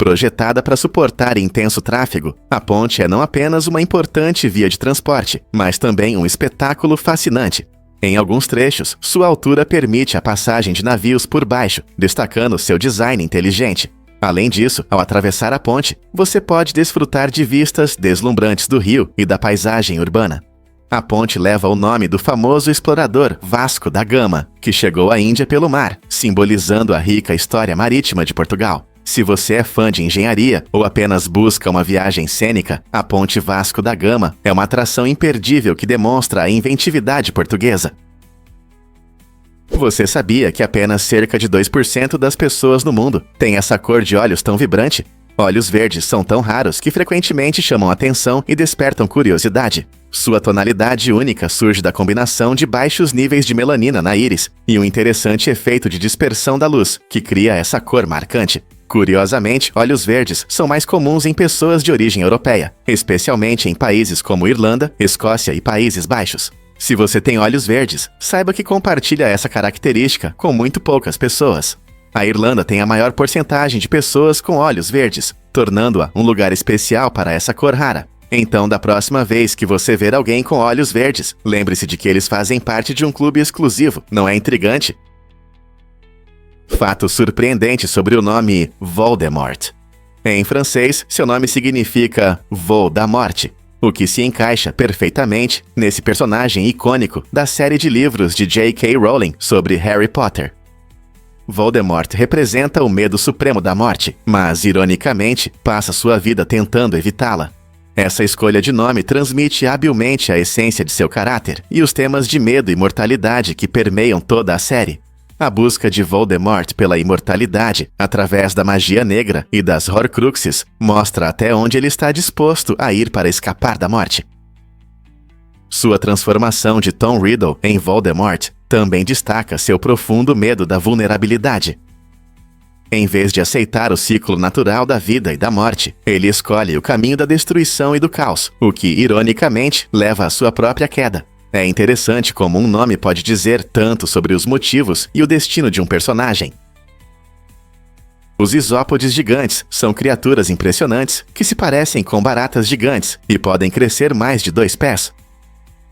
Projetada para suportar intenso tráfego, a ponte é não apenas uma importante via de transporte, mas também um espetáculo fascinante. Em alguns trechos, sua altura permite a passagem de navios por baixo, destacando seu design inteligente. Além disso, ao atravessar a ponte, você pode desfrutar de vistas deslumbrantes do rio e da paisagem urbana. A ponte leva o nome do famoso explorador Vasco da Gama, que chegou à Índia pelo mar, simbolizando a rica história marítima de Portugal. Se você é fã de engenharia ou apenas busca uma viagem cênica, a Ponte Vasco da Gama é uma atração imperdível que demonstra a inventividade portuguesa. Você sabia que apenas cerca de 2% das pessoas no mundo têm essa cor de olhos tão vibrante? Olhos verdes são tão raros que frequentemente chamam atenção e despertam curiosidade. Sua tonalidade única surge da combinação de baixos níveis de melanina na íris e um interessante efeito de dispersão da luz, que cria essa cor marcante. Curiosamente, olhos verdes são mais comuns em pessoas de origem europeia, especialmente em países como Irlanda, Escócia e Países Baixos. Se você tem olhos verdes, saiba que compartilha essa característica com muito poucas pessoas. A Irlanda tem a maior porcentagem de pessoas com olhos verdes, tornando-a um lugar especial para essa cor rara. Então, da próxima vez que você ver alguém com olhos verdes, lembre-se de que eles fazem parte de um clube exclusivo, não é intrigante? Fato surpreendente sobre o nome Voldemort. Em francês, seu nome significa Voo da Morte, o que se encaixa perfeitamente nesse personagem icônico da série de livros de J.K. Rowling sobre Harry Potter. Voldemort representa o medo supremo da morte, mas, ironicamente, passa sua vida tentando evitá-la. Essa escolha de nome transmite habilmente a essência de seu caráter e os temas de medo e mortalidade que permeiam toda a série. A busca de Voldemort pela imortalidade, através da magia negra e das Horcruxes, mostra até onde ele está disposto a ir para escapar da morte. Sua transformação de Tom Riddle em Voldemort também destaca seu profundo medo da vulnerabilidade. Em vez de aceitar o ciclo natural da vida e da morte, ele escolhe o caminho da destruição e do caos, o que, ironicamente, leva à sua própria queda. É interessante como um nome pode dizer tanto sobre os motivos e o destino de um personagem. Os isópodes gigantes são criaturas impressionantes que se parecem com baratas gigantes e podem crescer mais de 2 pés.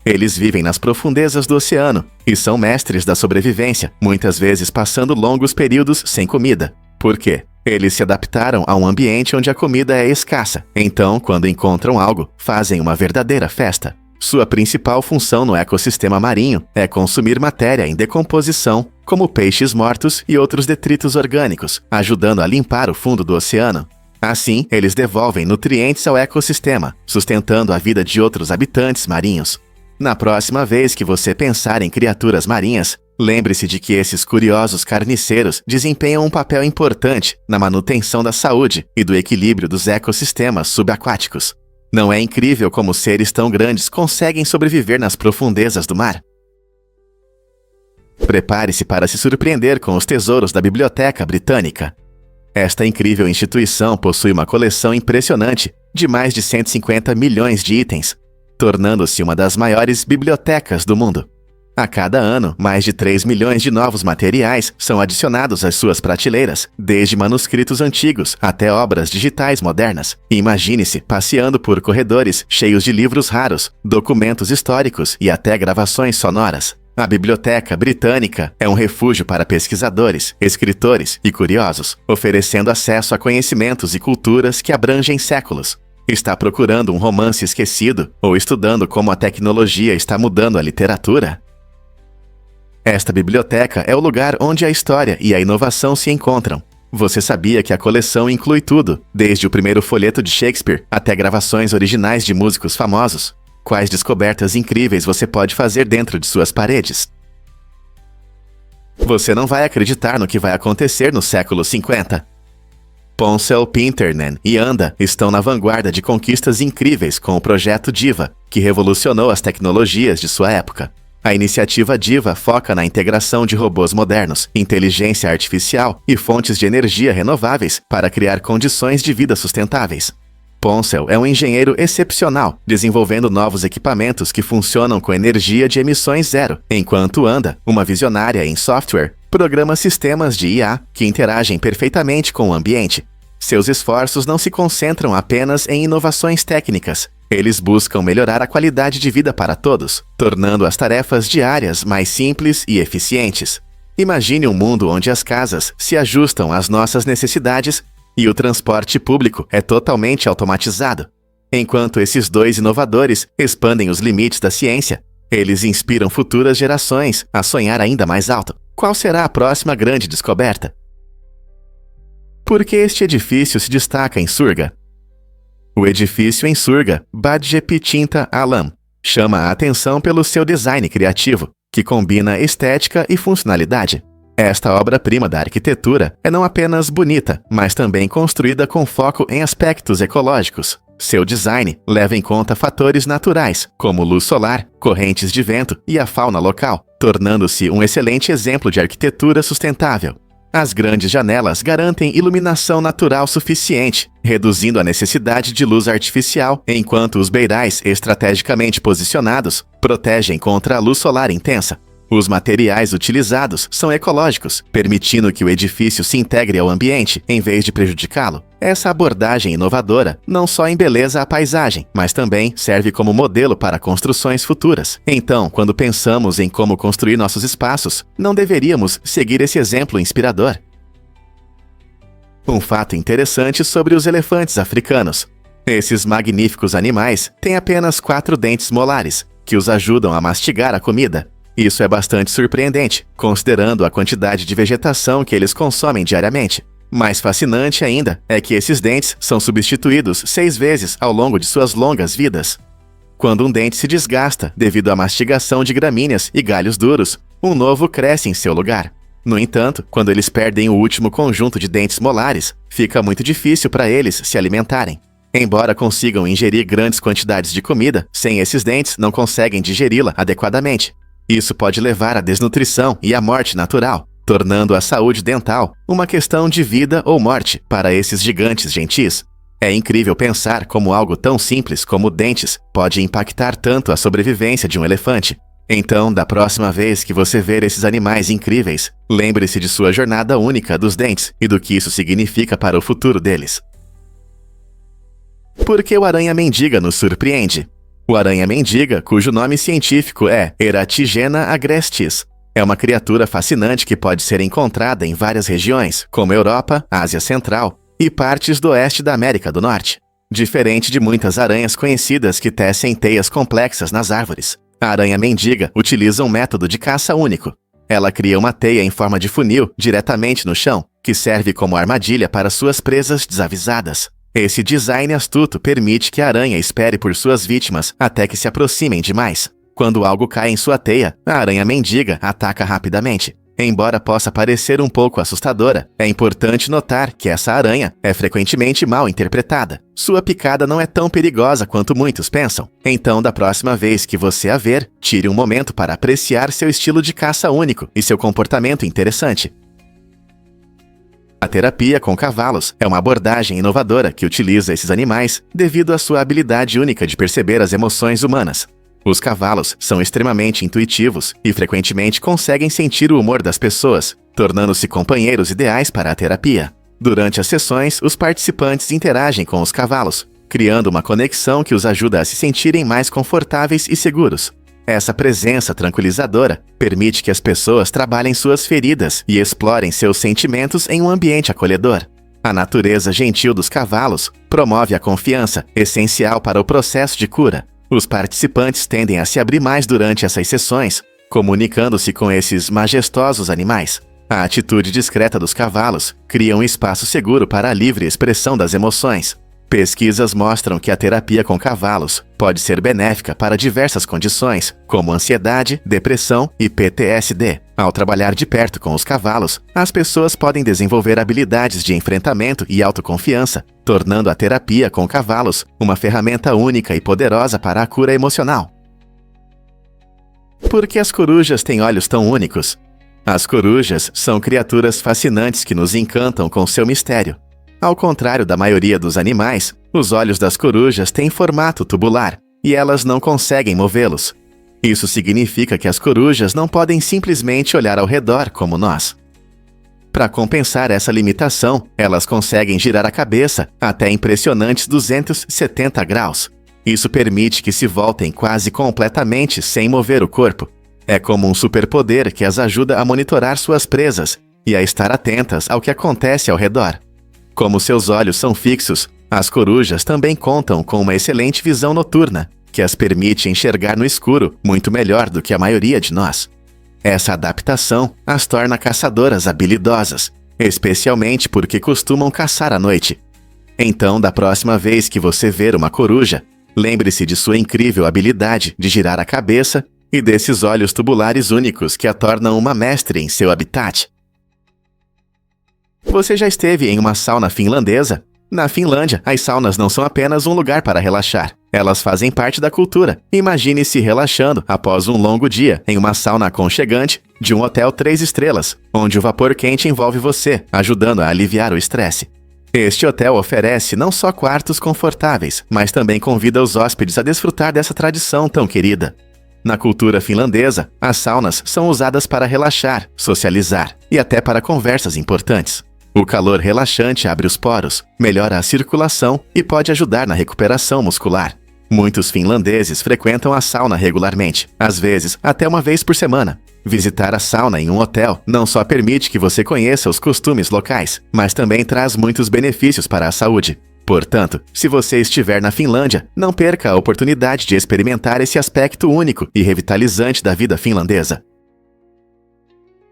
Eles vivem nas profundezas do oceano e são mestres da sobrevivência, muitas vezes passando longos períodos sem comida. Por quê? Eles se adaptaram a um ambiente onde a comida é escassa, então, quando encontram algo, fazem uma verdadeira festa. Sua principal função no ecossistema marinho é consumir matéria em decomposição, como peixes mortos e outros detritos orgânicos, ajudando a limpar o fundo do oceano. Assim, eles devolvem nutrientes ao ecossistema, sustentando a vida de outros habitantes marinhos. Na próxima vez que você pensar em criaturas marinhas, lembre-se de que esses curiosos carniceiros desempenham um papel importante na manutenção da saúde e do equilíbrio dos ecossistemas subaquáticos. Não é incrível como seres tão grandes conseguem sobreviver nas profundezas do mar? Prepare-se para se surpreender com os tesouros da Biblioteca Britânica. Esta incrível instituição possui uma coleção impressionante de mais de 150 milhões de itens, tornando-se uma das maiores bibliotecas do mundo. A cada ano, mais de 3 milhões de novos materiais são adicionados às suas prateleiras, desde manuscritos antigos até obras digitais modernas. Imagine-se passeando por corredores cheios de livros raros, documentos históricos e até gravações sonoras. A Biblioteca Britânica é um refúgio para pesquisadores, escritores e curiosos, oferecendo acesso a conhecimentos e culturas que abrangem séculos. Está procurando um romance esquecido ou estudando como a tecnologia está mudando a literatura? Esta biblioteca é o lugar onde a história e a inovação se encontram. Você sabia que a coleção inclui tudo, desde o primeiro folheto de Shakespeare até gravações originais de músicos famosos? Quais descobertas incríveis você pode fazer dentro de suas paredes? Você não vai acreditar no que vai acontecer no século 50. Ponsel Pinternen e Anda estão na vanguarda de conquistas incríveis com o projeto Diva, que revolucionou as tecnologias de sua época. A iniciativa Diva foca na integração de robôs modernos, inteligência artificial e fontes de energia renováveis para criar condições de vida sustentáveis. Ponsel é um engenheiro excepcional, desenvolvendo novos equipamentos que funcionam com energia de emissões zero, enquanto Anda, uma visionária em software, programa sistemas de IA que interagem perfeitamente com o ambiente. Seus esforços não se concentram apenas em inovações técnicas. Eles buscam melhorar a qualidade de vida para todos, tornando as tarefas diárias mais simples e eficientes. Imagine um mundo onde as casas se ajustam às nossas necessidades e o transporte público é totalmente automatizado. Enquanto esses dois inovadores expandem os limites da ciência, eles inspiram futuras gerações a sonhar ainda mais alto. Qual será a próxima grande descoberta? Por que este edifício se destaca em Surga? O edifício em Surga, Badjepitinta Alam, chama a atenção pelo seu design criativo, que combina estética e funcionalidade. Esta obra-prima da arquitetura é não apenas bonita, mas também construída com foco em aspectos ecológicos. Seu design leva em conta fatores naturais, como luz solar, correntes de vento e a fauna local, tornando-se um excelente exemplo de arquitetura sustentável. As grandes janelas garantem iluminação natural suficiente, reduzindo a necessidade de luz artificial, enquanto os beirais estrategicamente posicionados protegem contra a luz solar intensa. Os materiais utilizados são ecológicos, permitindo que o edifício se integre ao ambiente, em vez de prejudicá-lo. Essa abordagem inovadora não só embeleza a paisagem, mas também serve como modelo para construções futuras. Então, quando pensamos em como construir nossos espaços, não deveríamos seguir esse exemplo inspirador? Um fato interessante sobre os elefantes africanos. Esses magníficos animais têm apenas 4 dentes molares, que os ajudam a mastigar a comida. Isso é bastante surpreendente, considerando a quantidade de vegetação que eles consomem diariamente. Mais fascinante ainda é que esses dentes são substituídos 6 vezes ao longo de suas longas vidas. Quando um dente se desgasta devido à mastigação de gramíneas e galhos duros, um novo cresce em seu lugar. No entanto, quando eles perdem o último conjunto de dentes molares, fica muito difícil para eles se alimentarem. Embora consigam ingerir grandes quantidades de comida, sem esses dentes não conseguem digeri-la adequadamente. Isso pode levar à desnutrição e à morte natural, tornando a saúde dental uma questão de vida ou morte para esses gigantes gentis. É incrível pensar como algo tão simples como dentes pode impactar tanto a sobrevivência de um elefante. Então, da próxima vez que você ver esses animais incríveis, lembre-se de sua jornada única dos dentes e do que isso significa para o futuro deles. Por que o aranha-mendiga nos surpreende? O aranha-mendiga, cujo nome científico é Eratigena agrestis, é uma criatura fascinante que pode ser encontrada em várias regiões, como Europa, Ásia Central e partes do oeste da América do Norte. Diferente de muitas aranhas conhecidas que tecem teias complexas nas árvores, a aranha-mendiga utiliza um método de caça único. Ela cria uma teia em forma de funil diretamente no chão, que serve como armadilha para suas presas desavisadas. Esse design astuto permite que a aranha espere por suas vítimas até que se aproximem demais. Quando algo cai em sua teia, a aranha-mendiga ataca rapidamente. Embora possa parecer um pouco assustadora, é importante notar que essa aranha é frequentemente mal interpretada. Sua picada não é tão perigosa quanto muitos pensam. Então, da próxima vez que você a ver, tire um momento para apreciar seu estilo de caça único e seu comportamento interessante. A terapia com cavalos é uma abordagem inovadora que utiliza esses animais devido à sua habilidade única de perceber as emoções humanas. Os cavalos são extremamente intuitivos e frequentemente conseguem sentir o humor das pessoas, tornando-se companheiros ideais para a terapia. Durante as sessões, os participantes interagem com os cavalos, criando uma conexão que os ajuda a se sentirem mais confortáveis e seguros. Essa presença tranquilizadora permite que as pessoas trabalhem suas feridas e explorem seus sentimentos em um ambiente acolhedor. A natureza gentil dos cavalos promove a confiança, essencial para o processo de cura. Os participantes tendem a se abrir mais durante essas sessões, comunicando-se com esses majestosos animais. A atitude discreta dos cavalos cria um espaço seguro para a livre expressão das emoções. Pesquisas mostram que a terapia com cavalos pode ser benéfica para diversas condições, como ansiedade, depressão e PTSD. Ao trabalhar de perto com os cavalos, as pessoas podem desenvolver habilidades de enfrentamento e autoconfiança, tornando a terapia com cavalos uma ferramenta única e poderosa para a cura emocional. Por que as corujas têm olhos tão únicos? As corujas são criaturas fascinantes que nos encantam com seu mistério. Ao contrário da maioria dos animais, os olhos das corujas têm formato tubular e elas não conseguem movê-los. Isso significa que as corujas não podem simplesmente olhar ao redor como nós. Para compensar essa limitação, elas conseguem girar a cabeça até impressionantes 270 graus. Isso permite que se voltem quase completamente sem mover o corpo. É como um superpoder que as ajuda a monitorar suas presas e a estar atentas ao que acontece ao redor. Como seus olhos são fixos, as corujas também contam com uma excelente visão noturna, que as permite enxergar no escuro muito melhor do que a maioria de nós. Essa adaptação as torna caçadoras habilidosas, especialmente porque costumam caçar à noite. Então, da próxima vez que você ver uma coruja, lembre-se de sua incrível habilidade de girar a cabeça e desses olhos tubulares únicos que a tornam uma mestre em seu habitat. Você já esteve em uma sauna finlandesa? Na Finlândia, as saunas não são apenas um lugar para relaxar. Elas fazem parte da cultura. Imagine-se relaxando após um longo dia em uma sauna aconchegante de um hotel 3 estrelas, onde o vapor quente envolve você, ajudando a aliviar o estresse. Este hotel oferece não só quartos confortáveis, mas também convida os hóspedes a desfrutar dessa tradição tão querida. Na cultura finlandesa, as saunas são usadas para relaxar, socializar e até para conversas importantes. O calor relaxante abre os poros, melhora a circulação e pode ajudar na recuperação muscular. Muitos finlandeses frequentam a sauna regularmente, às vezes até uma vez por semana. Visitar a sauna em um hotel não só permite que você conheça os costumes locais, mas também traz muitos benefícios para a saúde. Portanto, se você estiver na Finlândia, não perca a oportunidade de experimentar esse aspecto único e revitalizante da vida finlandesa.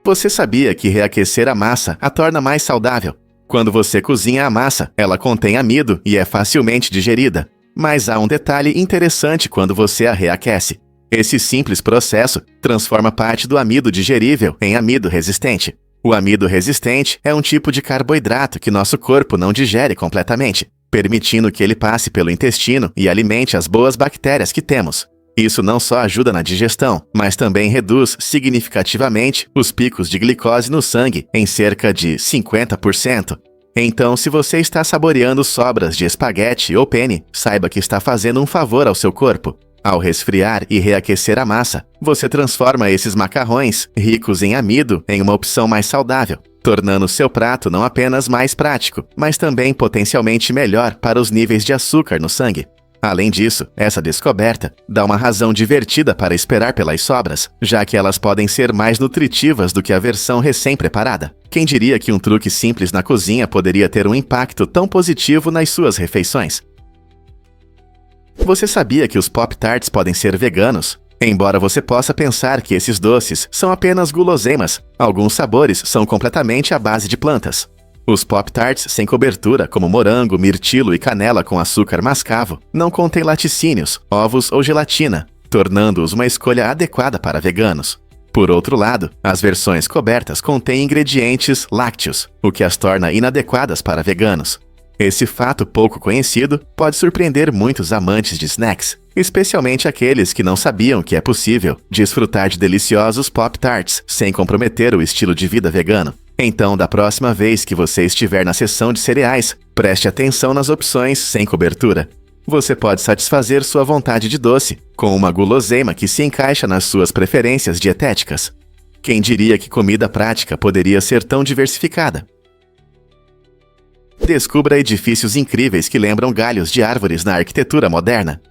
Você sabia que reaquecer a massa a torna mais saudável? Quando você cozinha a massa, ela contém amido e é facilmente digerida. Mas há um detalhe interessante quando você a reaquece. Esse simples processo transforma parte do amido digerível em amido resistente. O amido resistente é um tipo de carboidrato que nosso corpo não digere completamente, permitindo que ele passe pelo intestino e alimente as boas bactérias que temos. Isso não só ajuda na digestão, mas também reduz significativamente os picos de glicose no sangue em cerca de 50%. Então, se você está saboreando sobras de espaguete ou penne, saiba que está fazendo um favor ao seu corpo. Ao resfriar e reaquecer a massa, você transforma esses macarrões, ricos em amido, em uma opção mais saudável, tornando seu prato não apenas mais prático, mas também potencialmente melhor para os níveis de açúcar no sangue. Além disso, essa descoberta dá uma razão divertida para esperar pelas sobras, já que elas podem ser mais nutritivas do que a versão recém-preparada. Quem diria que um truque simples na cozinha poderia ter um impacto tão positivo nas suas refeições? Você sabia que os Pop-Tarts podem ser veganos? Embora você possa pensar que esses doces são apenas guloseimas, alguns sabores são completamente à base de plantas. Os Pop-Tarts sem cobertura, como morango, mirtilo e canela com açúcar mascavo, não contêm laticínios, ovos ou gelatina, tornando-os uma escolha adequada para veganos. Por outro lado, as versões cobertas contêm ingredientes lácteos, o que as torna inadequadas para veganos. Esse fato pouco conhecido pode surpreender muitos amantes de snacks, especialmente aqueles que não sabiam que é possível desfrutar de deliciosos Pop-Tarts sem comprometer o estilo de vida vegano. Então, da próxima vez que você estiver na seção de cereais, preste atenção nas opções sem cobertura. Você pode satisfazer sua vontade de doce com uma guloseima que se encaixa nas suas preferências dietéticas. Quem diria que comida prática poderia ser tão diversificada? Descubra edifícios incríveis que lembram galhos de árvores na arquitetura moderna.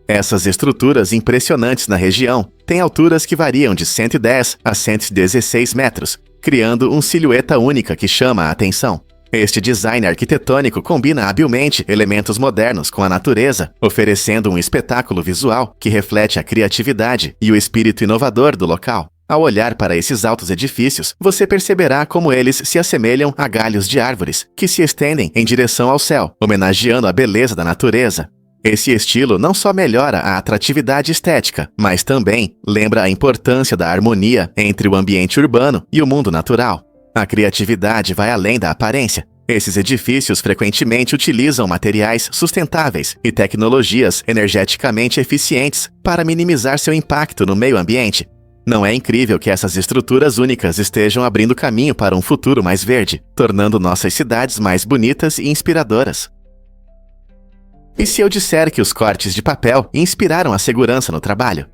Essas estruturas impressionantes na região têm alturas que variam de 110 a 116 metros, criando uma silhueta única que chama a atenção. Este design arquitetônico combina habilmente elementos modernos com a natureza, oferecendo um espetáculo visual que reflete a criatividade e o espírito inovador do local. Ao olhar para esses altos edifícios, você perceberá como eles se assemelham a galhos de árvores, que se estendem em direção ao céu, homenageando a beleza da natureza. Esse estilo não só melhora a atratividade estética, mas também lembra a importância da harmonia entre o ambiente urbano e o mundo natural. A criatividade vai além da aparência. Esses edifícios frequentemente utilizam materiais sustentáveis e tecnologias energeticamente eficientes para minimizar seu impacto no meio ambiente. Não é incrível que essas estruturas únicas estejam abrindo caminho para um futuro mais verde, tornando nossas cidades mais bonitas e inspiradoras? E se eu disser que os cortes de papel inspiraram a segurança no trabalho?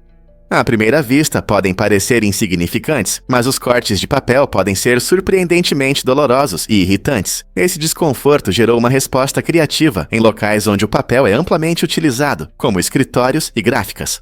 À primeira vista, podem parecer insignificantes, mas os cortes de papel podem ser surpreendentemente dolorosos e irritantes. Esse desconforto gerou uma resposta criativa em locais onde o papel é amplamente utilizado, como escritórios e gráficas.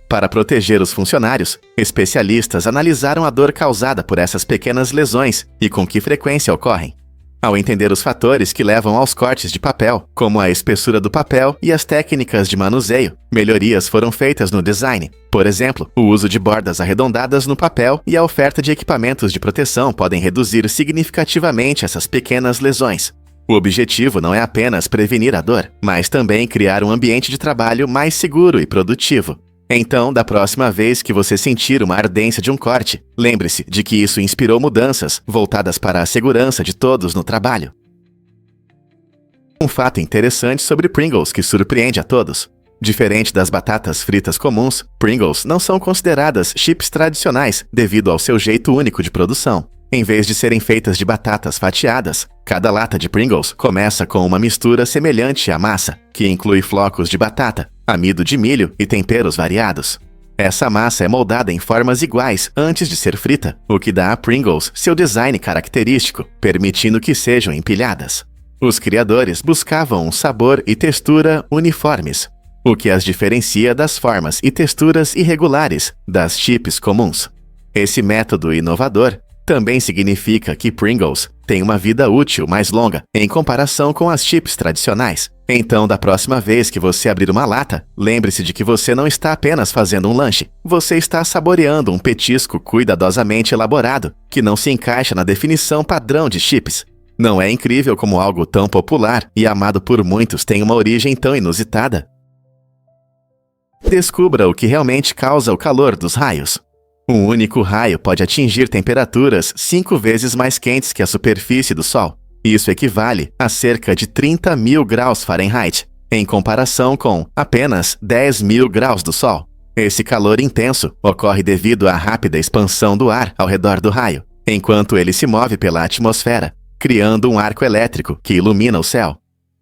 Para proteger os funcionários, especialistas analisaram a dor causada por essas pequenas lesões e com que frequência ocorrem. Ao entender os fatores que levam aos cortes de papel, como a espessura do papel e as técnicas de manuseio, melhorias foram feitas no design. Por exemplo, o uso de bordas arredondadas no papel e a oferta de equipamentos de proteção podem reduzir significativamente essas pequenas lesões. O objetivo não é apenas prevenir a dor, mas também criar um ambiente de trabalho mais seguro e produtivo. Então, da próxima vez que você sentir uma ardência de um corte, lembre-se de que isso inspirou mudanças voltadas para a segurança de todos no trabalho. Um fato interessante sobre Pringles que surpreende a todos. Diferente das batatas fritas comuns, Pringles não são consideradas chips tradicionais devido ao seu jeito único de produção. Em vez de serem feitas de batatas fatiadas, cada lata de Pringles começa com uma mistura semelhante à massa, que inclui flocos de batata, amido de milho e temperos variados. Essa massa é moldada em formas iguais antes de ser frita, o que dá a Pringles seu design característico, permitindo que sejam empilhadas. Os criadores buscavam um sabor e textura uniformes. o que as diferencia das formas e texturas irregulares das chips comuns. Esse método inovador também significa que Pringles tem uma vida útil mais longa em comparação com as chips tradicionais. Então, da próxima vez que você abrir uma lata, lembre-se de que você não está apenas fazendo um lanche, você está saboreando um petisco cuidadosamente elaborado, que não se encaixa na definição padrão de chips. Não é incrível como algo tão popular e amado por muitos tem uma origem tão inusitada? Descubra o que realmente causa o calor dos raios. Um único raio pode atingir temperaturas 5 vezes mais quentes que a superfície do Sol. Isso equivale a cerca de 30.000 graus Fahrenheit, em comparação com apenas 10.000 graus do Sol. Esse calor intenso ocorre devido à rápida expansão do ar ao redor do raio, enquanto ele se move pela atmosfera, criando um arco elétrico que ilumina o céu.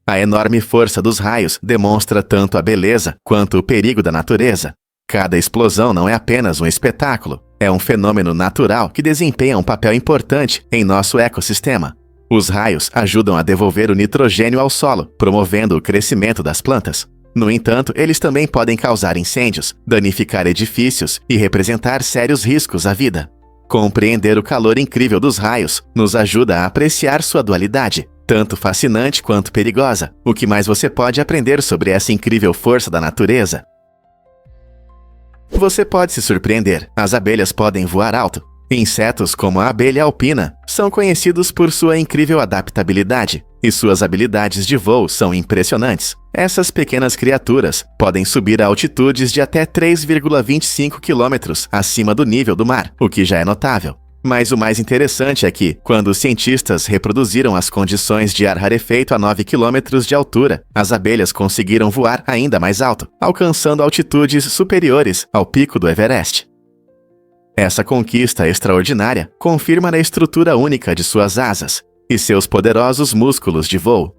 A enorme força dos raios demonstra tanto a beleza quanto o perigo da natureza. Cada explosão não é apenas um espetáculo, é um fenômeno natural que desempenha um papel importante em nosso ecossistema. Os raios ajudam a devolver o nitrogênio ao solo, promovendo o crescimento das plantas. No entanto, eles também podem causar incêndios, danificar edifícios e representar sérios riscos à vida. Compreender o calor incrível dos raios nos ajuda a apreciar sua dualidade, tanto fascinante quanto perigosa. O que mais você pode aprender sobre essa incrível força da natureza? Você pode se surpreender. As abelhas podem voar alto. Insetos como a abelha alpina são conhecidos por sua incrível adaptabilidade, e suas habilidades de voo são impressionantes. Essas pequenas criaturas podem subir a altitudes de até 3,25 quilômetros acima do nível do mar, o que já é notável. Mas o mais interessante é que, quando os cientistas reproduziram as condições de ar rarefeito a 9 km de altura, as abelhas conseguiram voar ainda mais alto, alcançando altitudes superiores ao pico do Everest. Essa conquista extraordinária confirma a estrutura única de suas asas e seus poderosos músculos de voo.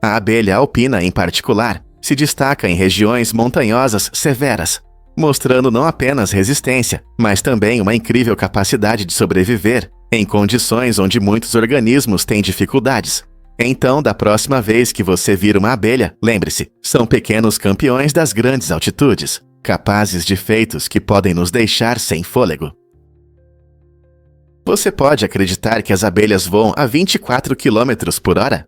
A abelha alpina, em particular, se destaca em regiões montanhosas severas, mostrando não apenas resistência, mas também uma incrível capacidade de sobreviver em condições onde muitos organismos têm dificuldades. Então, da próxima vez que você vir uma abelha, lembre-se, são pequenos campeões das grandes altitudes, capazes de feitos que podem nos deixar sem fôlego. Você pode acreditar que as abelhas voam a 24 km por hora?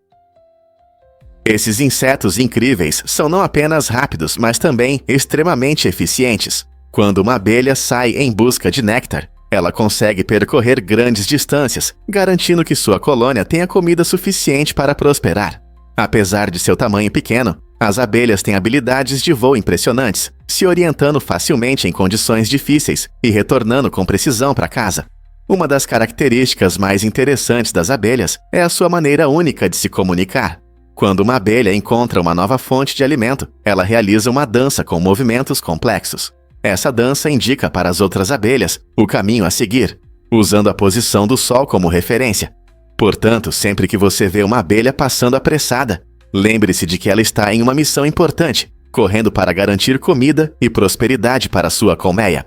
Esses insetos incríveis são não apenas rápidos, mas também extremamente eficientes. Quando uma abelha sai em busca de néctar, ela consegue percorrer grandes distâncias, garantindo que sua colônia tenha comida suficiente para prosperar. Apesar de seu tamanho pequeno, as abelhas têm habilidades de voo impressionantes, se orientando facilmente em condições difíceis e retornando com precisão para casa. Uma das características mais interessantes das abelhas é a sua maneira única de se comunicar. Quando uma abelha encontra uma nova fonte de alimento, ela realiza uma dança com movimentos complexos. Essa dança indica para as outras abelhas o caminho a seguir, usando a posição do sol como referência. Portanto, sempre que você vê uma abelha passando apressada, lembre-se de que ela está em uma missão importante, correndo para garantir comida e prosperidade para sua colmeia.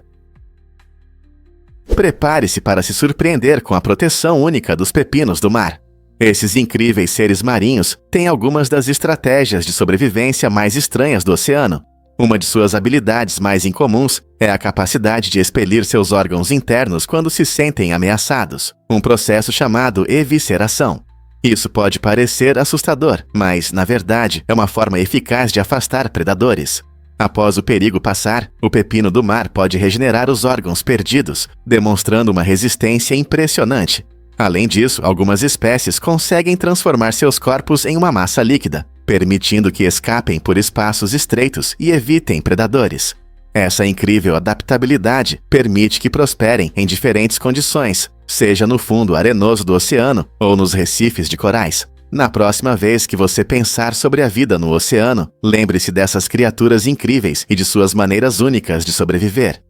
Prepare-se para se surpreender com a proteção única dos pepinos do mar. Esses incríveis seres marinhos têm algumas das estratégias de sobrevivência mais estranhas do oceano. Uma de suas habilidades mais incomuns é a capacidade de expelir seus órgãos internos quando se sentem ameaçados, um processo chamado evisceração. Isso pode parecer assustador, mas, na verdade, é uma forma eficaz de afastar predadores. Após o perigo passar, o pepino do mar pode regenerar os órgãos perdidos, demonstrando uma resistência impressionante. Além disso, algumas espécies conseguem transformar seus corpos em uma massa líquida, permitindo que escapem por espaços estreitos e evitem predadores. Essa incrível adaptabilidade permite que prosperem em diferentes condições, seja no fundo arenoso do oceano ou nos recifes de corais. Na próxima vez que você pensar sobre a vida no oceano, lembre-se dessas criaturas incríveis e de suas maneiras únicas de sobreviver.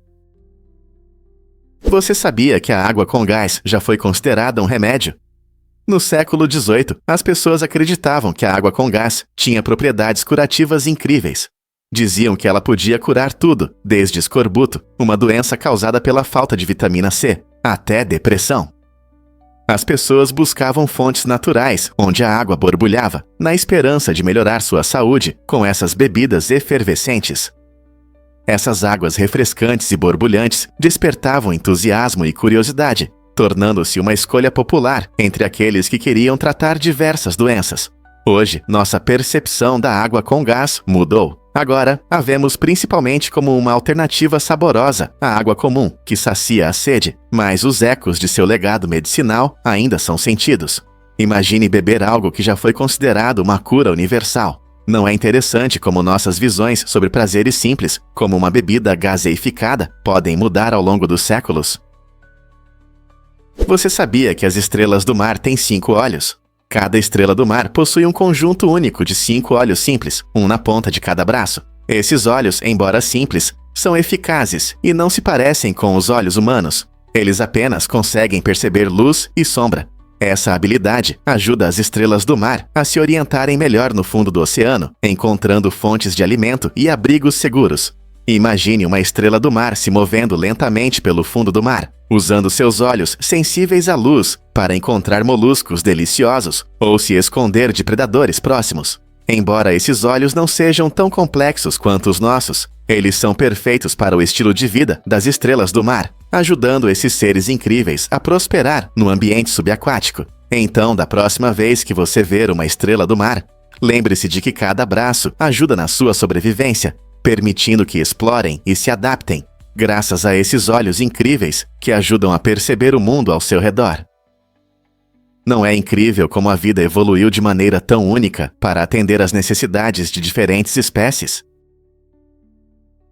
Você sabia que a água com gás já foi considerada um remédio? No século XVIII, as pessoas acreditavam que a água com gás tinha propriedades curativas incríveis. Diziam que ela podia curar tudo, desde escorbuto, uma doença causada pela falta de vitamina C, até depressão. As pessoas buscavam fontes naturais onde a água borbulhava, na esperança de melhorar sua saúde com essas bebidas efervescentes. Essas águas refrescantes e borbulhantes despertavam entusiasmo e curiosidade, tornando-se uma escolha popular entre aqueles que queriam tratar diversas doenças. Hoje, nossa percepção da água com gás mudou. Agora, a vemos principalmente como uma alternativa saborosa à água comum, que sacia a sede, mas os ecos de seu legado medicinal ainda são sentidos. Imagine beber algo que já foi considerado uma cura universal. Não é interessante como nossas visões sobre prazeres simples, como uma bebida gaseificada, podem mudar ao longo dos séculos? Você sabia que as estrelas do mar têm 5 olhos? Cada estrela do mar possui um conjunto único de 5 olhos simples, um na ponta de cada braço. Esses olhos, embora simples, são eficazes e não se parecem com os olhos humanos. Eles apenas conseguem perceber luz e sombra. Essa habilidade ajuda as estrelas do mar a se orientarem melhor no fundo do oceano, encontrando fontes de alimento e abrigos seguros. Imagine uma estrela do mar se movendo lentamente pelo fundo do mar, usando seus olhos sensíveis à luz para encontrar moluscos deliciosos ou se esconder de predadores próximos. Embora esses olhos não sejam tão complexos quanto os nossos, eles são perfeitos para o estilo de vida das estrelas do mar, ajudando esses seres incríveis a prosperar no ambiente subaquático. Então, da próxima vez que você ver uma estrela do mar, lembre-se de que cada braço ajuda na sua sobrevivência, permitindo que explorem e se adaptem, graças a esses olhos incríveis que ajudam a perceber o mundo ao seu redor. Não é incrível como a vida evoluiu de maneira tão única para atender às necessidades de diferentes espécies?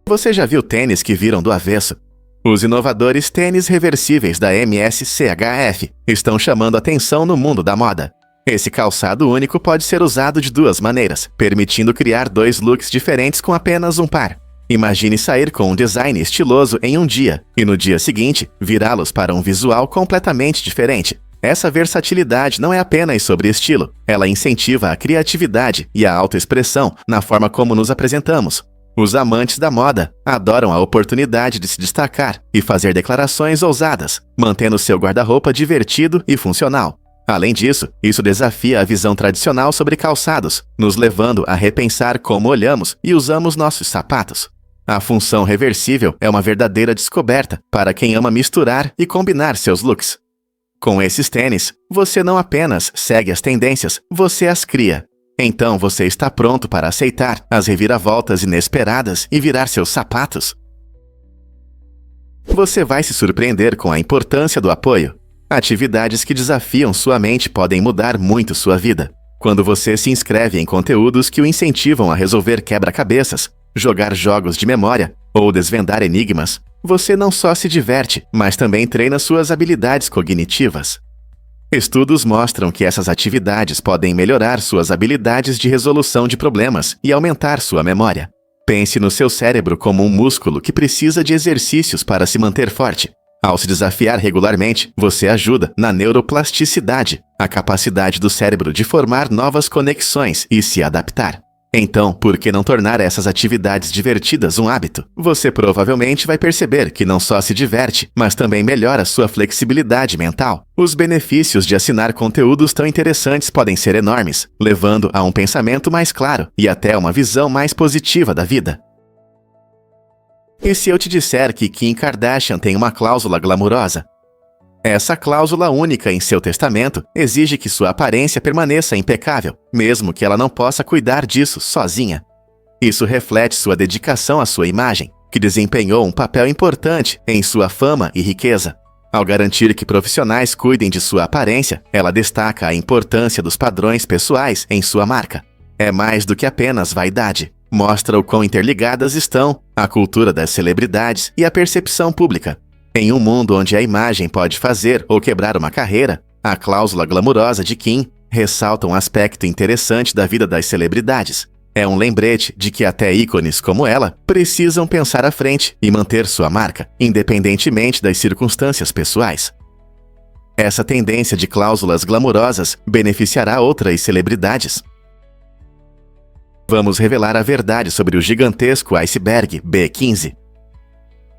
Você já viu tênis que viram do avesso? Os inovadores tênis reversíveis da MSCHF estão chamando atenção no mundo da moda. Esse calçado único pode ser usado de 2 maneiras, permitindo criar 2 looks diferentes com apenas um par. Imagine sair com um design estiloso em um dia, e no dia seguinte, virá-los para um visual completamente diferente. Essa versatilidade não é apenas sobre estilo, ela incentiva a criatividade e a autoexpressão na forma como nos apresentamos. Os amantes da moda adoram a oportunidade de se destacar e fazer declarações ousadas, mantendo seu guarda-roupa divertido e funcional. Além disso, isso desafia a visão tradicional sobre calçados, nos levando a repensar como olhamos e usamos nossos sapatos. A função reversível é uma verdadeira descoberta para quem ama misturar e combinar seus looks. Com esses tênis, você não apenas segue as tendências, você as cria. Então você está pronto para aceitar as reviravoltas inesperadas e virar seus sapatos? Você vai se surpreender com a importância do apoio. Atividades que desafiam sua mente podem mudar muito sua vida. Quando você se inscreve em conteúdos que o incentivam a resolver quebra-cabeças, jogar jogos de memória ou desvendar enigmas, você não só se diverte, mas também treina suas habilidades cognitivas. Estudos mostram que essas atividades podem melhorar suas habilidades de resolução de problemas e aumentar sua memória. Pense no seu cérebro como um músculo que precisa de exercícios para se manter forte. Ao se desafiar regularmente, você ajuda na neuroplasticidade, a capacidade do cérebro de formar novas conexões e se adaptar. Então, por que não tornar essas atividades divertidas um hábito? Você provavelmente vai perceber que não só se diverte, mas também melhora sua flexibilidade mental. Os benefícios de assinar conteúdos tão interessantes podem ser enormes, levando a um pensamento mais claro e até uma visão mais positiva da vida. E se eu te disser que Kim Kardashian tem uma cláusula glamurosa? Essa cláusula única em seu testamento exige que sua aparência permaneça impecável, mesmo que ela não possa cuidar disso sozinha. Isso reflete sua dedicação à sua imagem, que desempenhou um papel importante em sua fama e riqueza. Ao garantir que profissionais cuidem de sua aparência, ela destaca a importância dos padrões pessoais em sua marca. É mais do que apenas vaidade. Mostra o quão interligadas estão a cultura das celebridades e a percepção pública. Em um mundo onde a imagem pode fazer ou quebrar uma carreira, a cláusula glamurosa de Kim ressalta um aspecto interessante da vida das celebridades. É um lembrete de que até ícones como ela precisam pensar à frente e manter sua marca, independentemente das circunstâncias pessoais. Essa tendência de cláusulas glamourosas beneficiará outras celebridades. Vamos revelar a verdade sobre o gigantesco iceberg B15.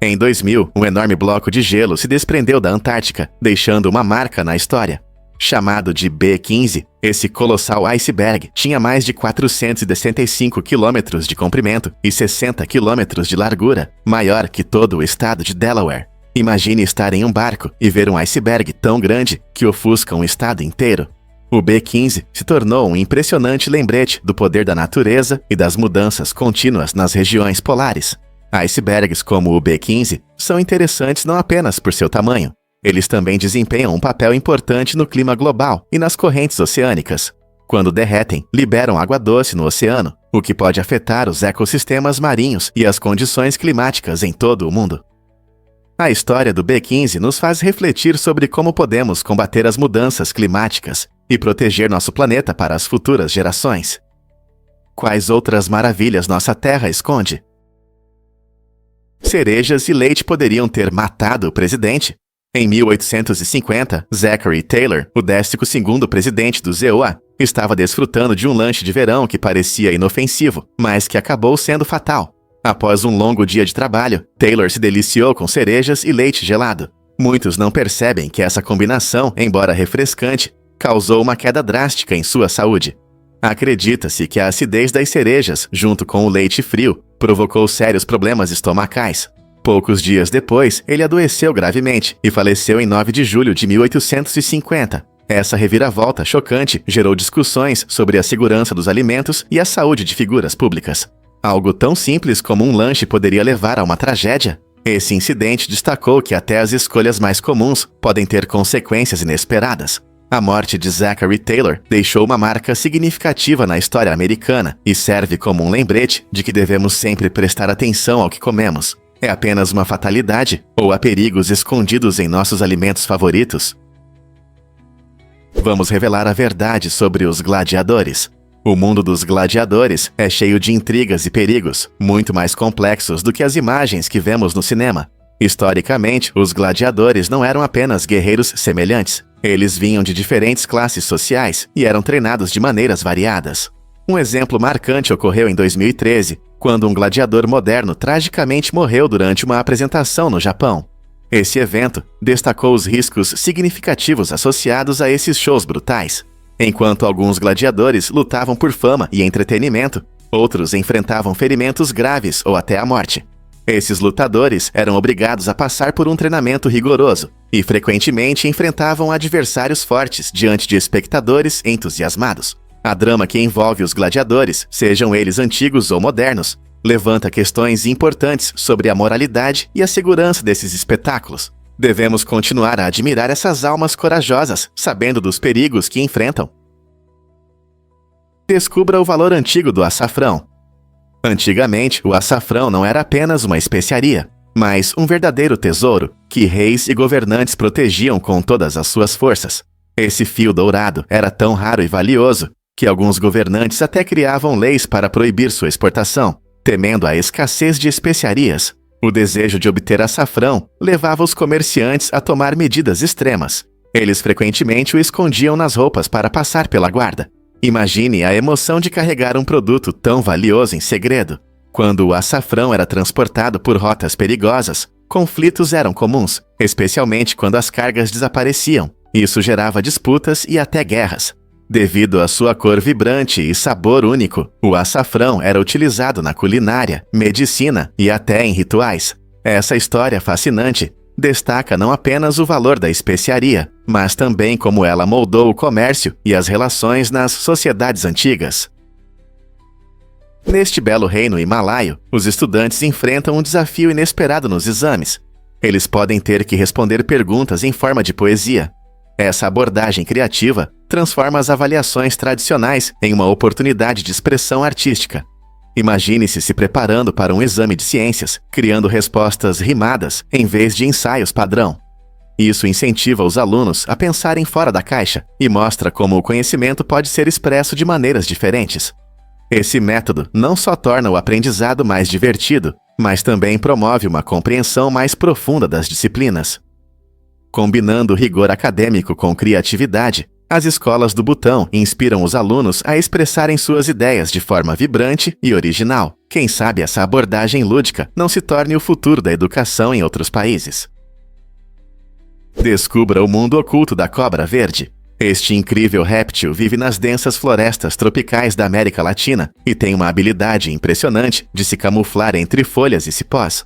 Em 2000, um enorme bloco de gelo se desprendeu da Antártica, deixando uma marca na história. Chamado de B-15, esse colossal iceberg tinha mais de 465 quilômetros de comprimento e 60 quilômetros de largura, maior que todo o estado de Delaware. Imagine estar em um barco e ver um iceberg tão grande que ofusca um estado inteiro. O B-15 se tornou um impressionante lembrete do poder da natureza e das mudanças contínuas nas regiões polares. Icebergs como o B-15 são interessantes não apenas por seu tamanho. Eles também desempenham um papel importante no clima global e nas correntes oceânicas. Quando derretem, liberam água doce no oceano, o que pode afetar os ecossistemas marinhos e as condições climáticas em todo o mundo. A história do B-15 nos faz refletir sobre como podemos combater as mudanças climáticas e proteger nosso planeta para as futuras gerações. Quais outras maravilhas nossa Terra esconde? Cerejas e leite poderiam ter matado o presidente? Em 1850, Zachary Taylor, o 12º presidente do ZEUA, estava desfrutando de um lanche de verão que parecia inofensivo, mas que acabou sendo fatal. Após um longo dia de trabalho, Taylor se deliciou com cerejas e leite gelado. Muitos não percebem que essa combinação, embora refrescante, causou uma queda drástica em sua saúde. Acredita-se que a acidez das cerejas, junto com o leite frio, provocou sérios problemas estomacais. Poucos dias depois, ele adoeceu gravemente e faleceu em 9 de julho de 1850. Essa reviravolta chocante gerou discussões sobre a segurança dos alimentos e a saúde de figuras públicas. Algo tão simples como um lanche poderia levar a uma tragédia? Esse incidente destacou que até as escolhas mais comuns podem ter consequências inesperadas. A morte de Zachary Taylor deixou uma marca significativa na história americana e serve como um lembrete de que devemos sempre prestar atenção ao que comemos. É apenas uma fatalidade ou há perigos escondidos em nossos alimentos favoritos? Vamos revelar a verdade sobre os gladiadores. O mundo dos gladiadores é cheio de intrigas e perigos, muito mais complexos do que as imagens que vemos no cinema. Historicamente, os gladiadores não eram apenas guerreiros semelhantes. Eles vinham de diferentes classes sociais e eram treinados de maneiras variadas. Um exemplo marcante ocorreu em 2013, quando um gladiador moderno tragicamente morreu durante uma apresentação no Japão. Esse evento destacou os riscos significativos associados a esses shows brutais. Enquanto alguns gladiadores lutavam por fama e entretenimento, outros enfrentavam ferimentos graves ou até a morte. Esses lutadores eram obrigados a passar por um treinamento rigoroso e frequentemente enfrentavam adversários fortes diante de espectadores entusiasmados. A drama que envolve os gladiadores, sejam eles antigos ou modernos, levanta questões importantes sobre a moralidade e a segurança desses espetáculos. Devemos continuar a admirar essas almas corajosas, sabendo dos perigos que enfrentam. Descubra o valor antigo do açafrão. Antigamente, o açafrão não era apenas uma especiaria, mas um verdadeiro tesouro que reis e governantes protegiam com todas as suas forças. Esse fio dourado era tão raro e valioso que alguns governantes até criavam leis para proibir sua exportação, temendo a escassez de especiarias. O desejo de obter açafrão levava os comerciantes a tomar medidas extremas. Eles frequentemente o escondiam nas roupas para passar pela guarda. Imagine a emoção de carregar um produto tão valioso em segredo. Quando o açafrão era transportado por rotas perigosas, conflitos eram comuns, especialmente quando as cargas desapareciam. Isso gerava disputas e até guerras. Devido à sua cor vibrante e sabor único, o açafrão era utilizado na culinária, medicina e até em rituais. Essa história fascinante destaca não apenas o valor da especiaria, mas também como ela moldou o comércio e as relações nas sociedades antigas. Neste belo reino himalaio, os estudantes enfrentam um desafio inesperado nos exames. Eles podem ter que responder perguntas em forma de poesia. Essa abordagem criativa transforma as avaliações tradicionais em uma oportunidade de expressão artística. Imagine-se se preparando para um exame de ciências, criando respostas rimadas em vez de ensaios padrão. Isso incentiva os alunos a pensarem fora da caixa e mostra como o conhecimento pode ser expresso de maneiras diferentes. Esse método não só torna o aprendizado mais divertido, mas também promove uma compreensão mais profunda das disciplinas. Combinando rigor acadêmico com criatividade, As escolas do Butão inspiram os alunos a expressarem suas ideias de forma vibrante e original. Quem sabe essa abordagem lúdica não se torne o futuro da educação em outros países. Descubra o mundo oculto da cobra verde. Este incrível réptil vive nas densas florestas tropicais da América Latina e tem uma habilidade impressionante de se camuflar entre folhas e cipós.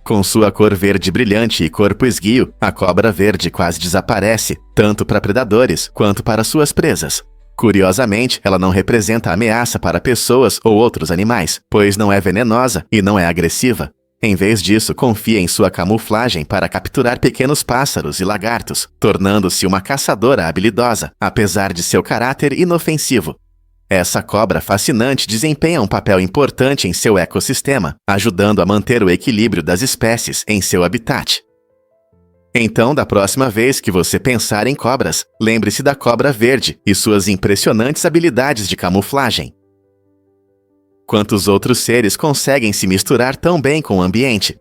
Com sua cor verde brilhante e corpo esguio, a cobra verde quase desaparece, tanto para predadores quanto para suas presas. Curiosamente, ela não representa ameaça para pessoas ou outros animais, pois não é venenosa e não é agressiva. Em vez disso, confia em sua camuflagem para capturar pequenos pássaros e lagartos, tornando-se uma caçadora habilidosa, apesar de seu caráter inofensivo. Essa cobra fascinante desempenha um papel importante em seu ecossistema, ajudando a manter o equilíbrio das espécies em seu habitat. Então, da próxima vez que você pensar em cobras, lembre-se da cobra verde e suas impressionantes habilidades de camuflagem. Quantos outros seres conseguem se misturar tão bem com o ambiente?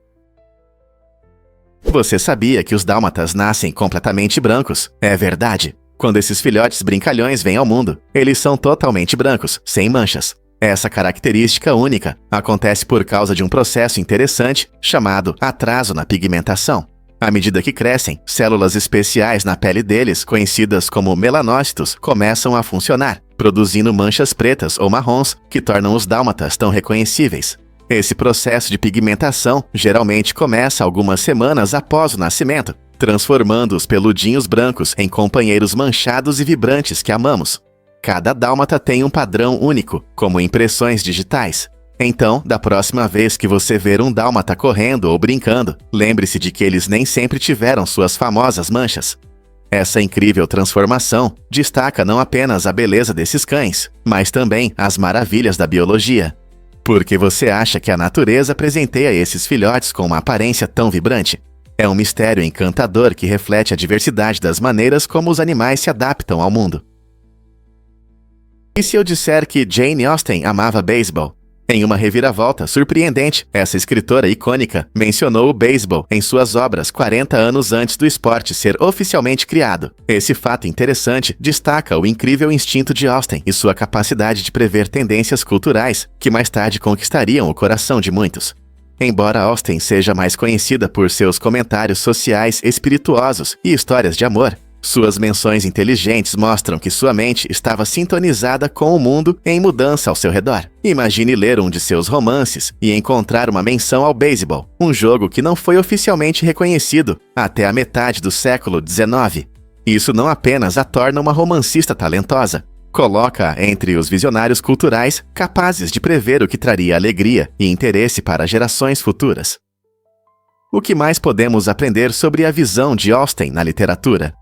Você sabia que os dálmatas nascem completamente brancos? É verdade. Quando esses filhotes brincalhões vêm ao mundo, eles são totalmente brancos, sem manchas. Essa característica única acontece por causa de um processo interessante chamado atraso na pigmentação. À medida que crescem, células especiais na pele deles, conhecidas como melanócitos, começam a funcionar, produzindo manchas pretas ou marrons que tornam os dálmatas tão reconhecíveis. Esse processo de pigmentação geralmente começa algumas semanas após o nascimento, transformando os peludinhos brancos em companheiros manchados e vibrantes que amamos. Cada dálmata tem um padrão único, como impressões digitais. Então, da próxima vez que você ver um dálmata correndo ou brincando, lembre-se de que eles nem sempre tiveram suas famosas manchas. Essa incrível transformação destaca não apenas a beleza desses cães, mas também as maravilhas da biologia. Por que você acha que a natureza presenteia esses filhotes com uma aparência tão vibrante? É um mistério encantador que reflete a diversidade das maneiras como os animais se adaptam ao mundo. E se eu disser que Jane Austen amava beisebol? Em uma reviravolta surpreendente, essa escritora icônica mencionou o beisebol em suas obras 40 anos antes do esporte ser oficialmente criado. Esse fato interessante destaca o incrível instinto de Austen e sua capacidade de prever tendências culturais que mais tarde conquistariam o coração de muitos. Embora Austen seja mais conhecida por seus comentários sociais espirituosos e histórias de amor, suas menções inteligentes mostram que sua mente estava sintonizada com o mundo em mudança ao seu redor. Imagine ler um de seus romances e encontrar uma menção ao beisebol, um jogo que não foi oficialmente reconhecido até a metade do século XIX. Isso não apenas a torna uma romancista talentosa, coloca-a entre os visionários culturais capazes de prever o que traria alegria e interesse para gerações futuras. O que mais podemos aprender sobre a visão de Austen na literatura?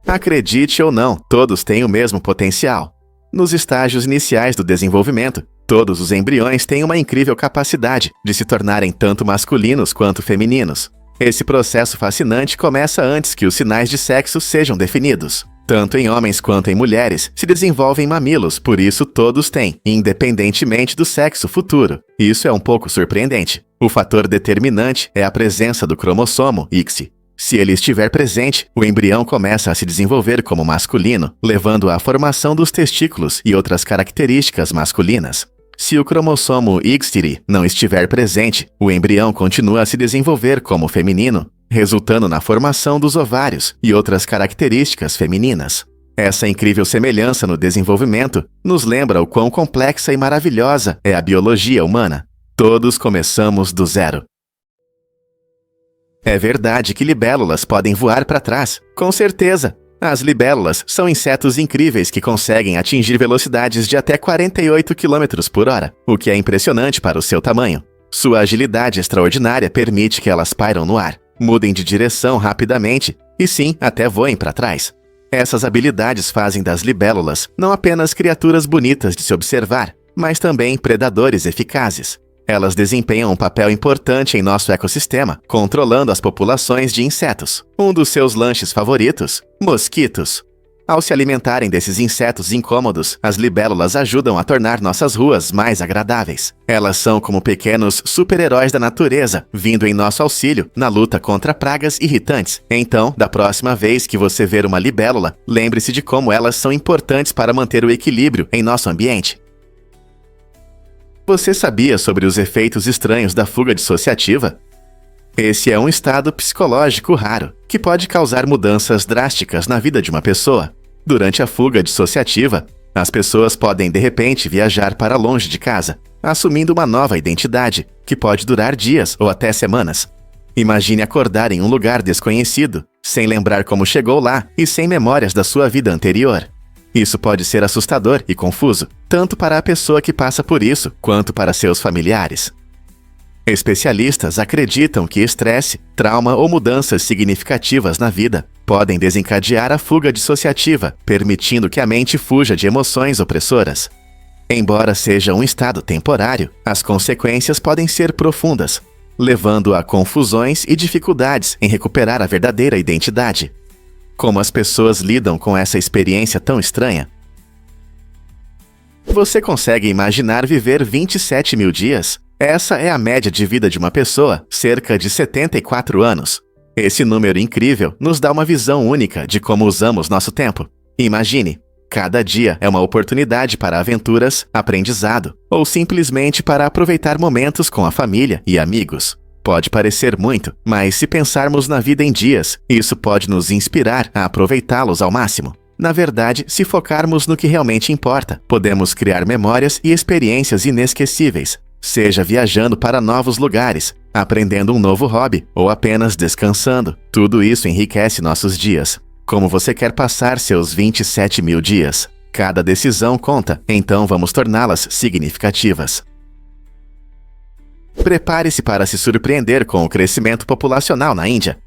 Acredite ou não, todos têm o mesmo potencial. Nos estágios iniciais do desenvolvimento, todos os embriões têm uma incrível capacidade de se tornarem tanto masculinos quanto femininos. Esse processo fascinante começa antes que os sinais de sexo sejam definidos. Tanto em homens quanto em mulheres se desenvolvem mamilos, por isso todos têm, independentemente do sexo futuro. Isso é um pouco surpreendente. O fator determinante é a presença do cromossomo X. Se ele estiver presente, o embrião começa a se desenvolver como masculino, levando à formação dos testículos e outras características masculinas. Se o cromossomo X não estiver presente, o embrião continua a se desenvolver como feminino, resultando na formação dos ovários e outras características femininas. Essa incrível semelhança no desenvolvimento nos lembra o quão complexa e maravilhosa é a biologia humana. Todos começamos do zero. É verdade que libélulas podem voar para trás, com certeza. As libélulas são insetos incríveis que conseguem atingir velocidades de até 48 km por hora, o que é impressionante para o seu tamanho. Sua agilidade extraordinária permite que elas pairam no ar, mudem de direção rapidamente e sim, até voem para trás. Essas habilidades fazem das libélulas não apenas criaturas bonitas de se observar, mas também predadores eficazes. Elas desempenham um papel importante em nosso ecossistema, controlando as populações de insetos. Um dos seus lanches favoritos? Mosquitos. Ao se alimentarem desses insetos incômodos, as libélulas ajudam a tornar nossas ruas mais agradáveis. Elas são como pequenos super-heróis da natureza, vindo em nosso auxílio na luta contra pragas irritantes. Então, da próxima vez que você ver uma libélula, lembre-se de como elas são importantes para manter o equilíbrio em nosso ambiente. Você sabia sobre os efeitos estranhos da fuga dissociativa? Esse é um estado psicológico raro, que pode causar mudanças drásticas na vida de uma pessoa. Durante a fuga dissociativa, as pessoas podem de repente viajar para longe de casa, assumindo uma nova identidade, que pode durar dias ou até semanas. Imagine acordar em um lugar desconhecido, sem lembrar como chegou lá e sem memórias da sua vida anterior. Isso pode ser assustador e confuso, tanto para a pessoa que passa por isso, quanto para seus familiares. Especialistas acreditam que estresse, trauma ou mudanças significativas na vida podem desencadear a fuga dissociativa, permitindo que a mente fuja de emoções opressoras. Embora seja um estado temporário, as consequências podem ser profundas, levando a confusões e dificuldades em recuperar a verdadeira identidade. Como as pessoas lidam com essa experiência tão estranha? Você consegue imaginar viver 27 mil dias? Essa é a média de vida de uma pessoa, cerca de 74 anos. Esse número incrível nos dá uma visão única de como usamos nosso tempo. Imagine, cada dia é uma oportunidade para aventuras, aprendizado, ou simplesmente para aproveitar momentos com a família e amigos. Pode parecer muito, mas se pensarmos na vida em dias, isso pode nos inspirar a aproveitá-los ao máximo. Na verdade, se focarmos no que realmente importa, podemos criar memórias e experiências inesquecíveis, seja viajando para novos lugares, aprendendo um novo hobby ou apenas descansando. Tudo isso enriquece nossos dias. Como você quer passar seus 27 mil dias? Cada decisão conta, então vamos torná-las significativas. Prepare-se para se surpreender com o crescimento populacional na Índia.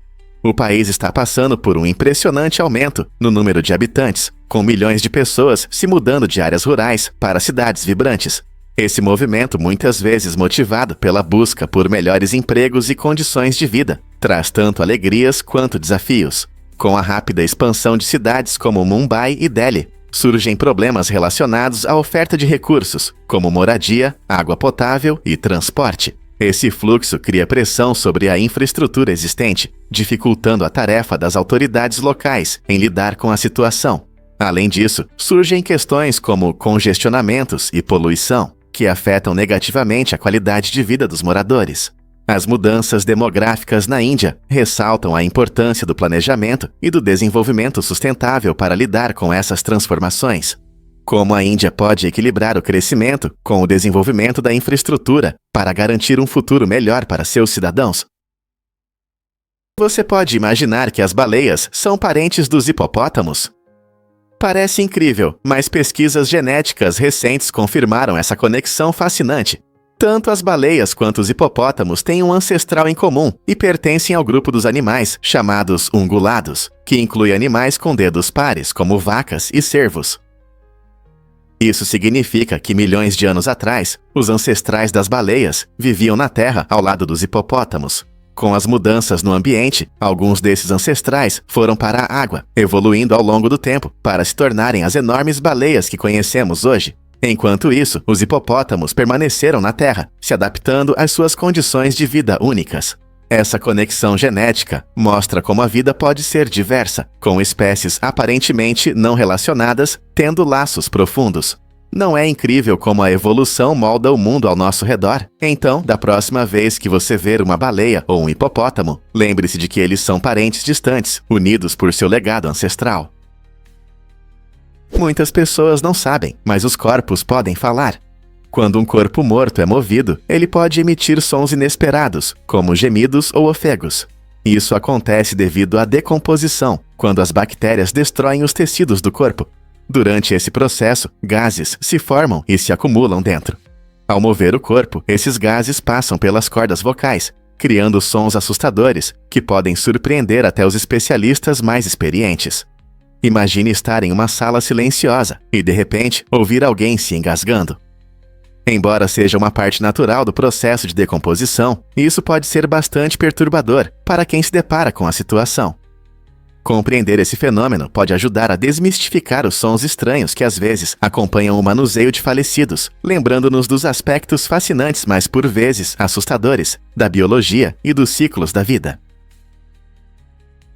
O país está passando por um impressionante aumento no número de habitantes, com milhões de pessoas se mudando de áreas rurais para cidades vibrantes. Esse movimento, muitas vezes motivado pela busca por melhores empregos e condições de vida, traz tanto alegrias quanto desafios. Com a rápida expansão de cidades como Mumbai e Delhi, surgem problemas relacionados à oferta de recursos, como moradia, água potável e transporte. Esse fluxo cria pressão sobre a infraestrutura existente, dificultando a tarefa das autoridades locais em lidar com a situação. Além disso, surgem questões como congestionamentos e poluição, que afetam negativamente a qualidade de vida dos moradores. As mudanças demográficas na Índia ressaltam a importância do planejamento e do desenvolvimento sustentável para lidar com essas transformações. Como a Índia pode equilibrar o crescimento com o desenvolvimento da infraestrutura para garantir um futuro melhor para seus cidadãos? Você pode imaginar que as baleias são parentes dos hipopótamos? Parece incrível, mas pesquisas genéticas recentes confirmaram essa conexão fascinante. Tanto as baleias quanto os hipopótamos têm um ancestral em comum e pertencem ao grupo dos animais chamados ungulados, que inclui animais com dedos pares, como vacas e cervos. Isso significa que milhões de anos atrás, os ancestrais das baleias viviam na Terra ao lado dos hipopótamos. Com as mudanças no ambiente, alguns desses ancestrais foram para a água, evoluindo ao longo do tempo para se tornarem as enormes baleias que conhecemos hoje. Enquanto isso, os hipopótamos permaneceram na Terra, se adaptando às suas condições de vida únicas. Essa conexão genética mostra como a vida pode ser diversa, com espécies aparentemente não relacionadas tendo laços profundos. Não é incrível como a evolução molda o mundo ao nosso redor? Então, da próxima vez que você ver uma baleia ou um hipopótamo, lembre-se de que eles são parentes distantes, unidos por seu legado ancestral. Muitas pessoas não sabem, mas os corpos podem falar. Quando um corpo morto é movido, ele pode emitir sons inesperados, como gemidos ou ofegos. Isso acontece devido à decomposição, quando as bactérias destroem os tecidos do corpo. Durante esse processo, gases se formam e se acumulam dentro. Ao mover o corpo, esses gases passam pelas cordas vocais, criando sons assustadores, que podem surpreender até os especialistas mais experientes. Imagine estar em uma sala silenciosa e, de repente, ouvir alguém se engasgando. Embora seja uma parte natural do processo de decomposição, isso pode ser bastante perturbador para quem se depara com a situação. Compreender esse fenômeno pode ajudar a desmistificar os sons estranhos que às vezes acompanham o manuseio de falecidos, lembrando-nos dos aspectos fascinantes, mas por vezes assustadores, da biologia e dos ciclos da vida.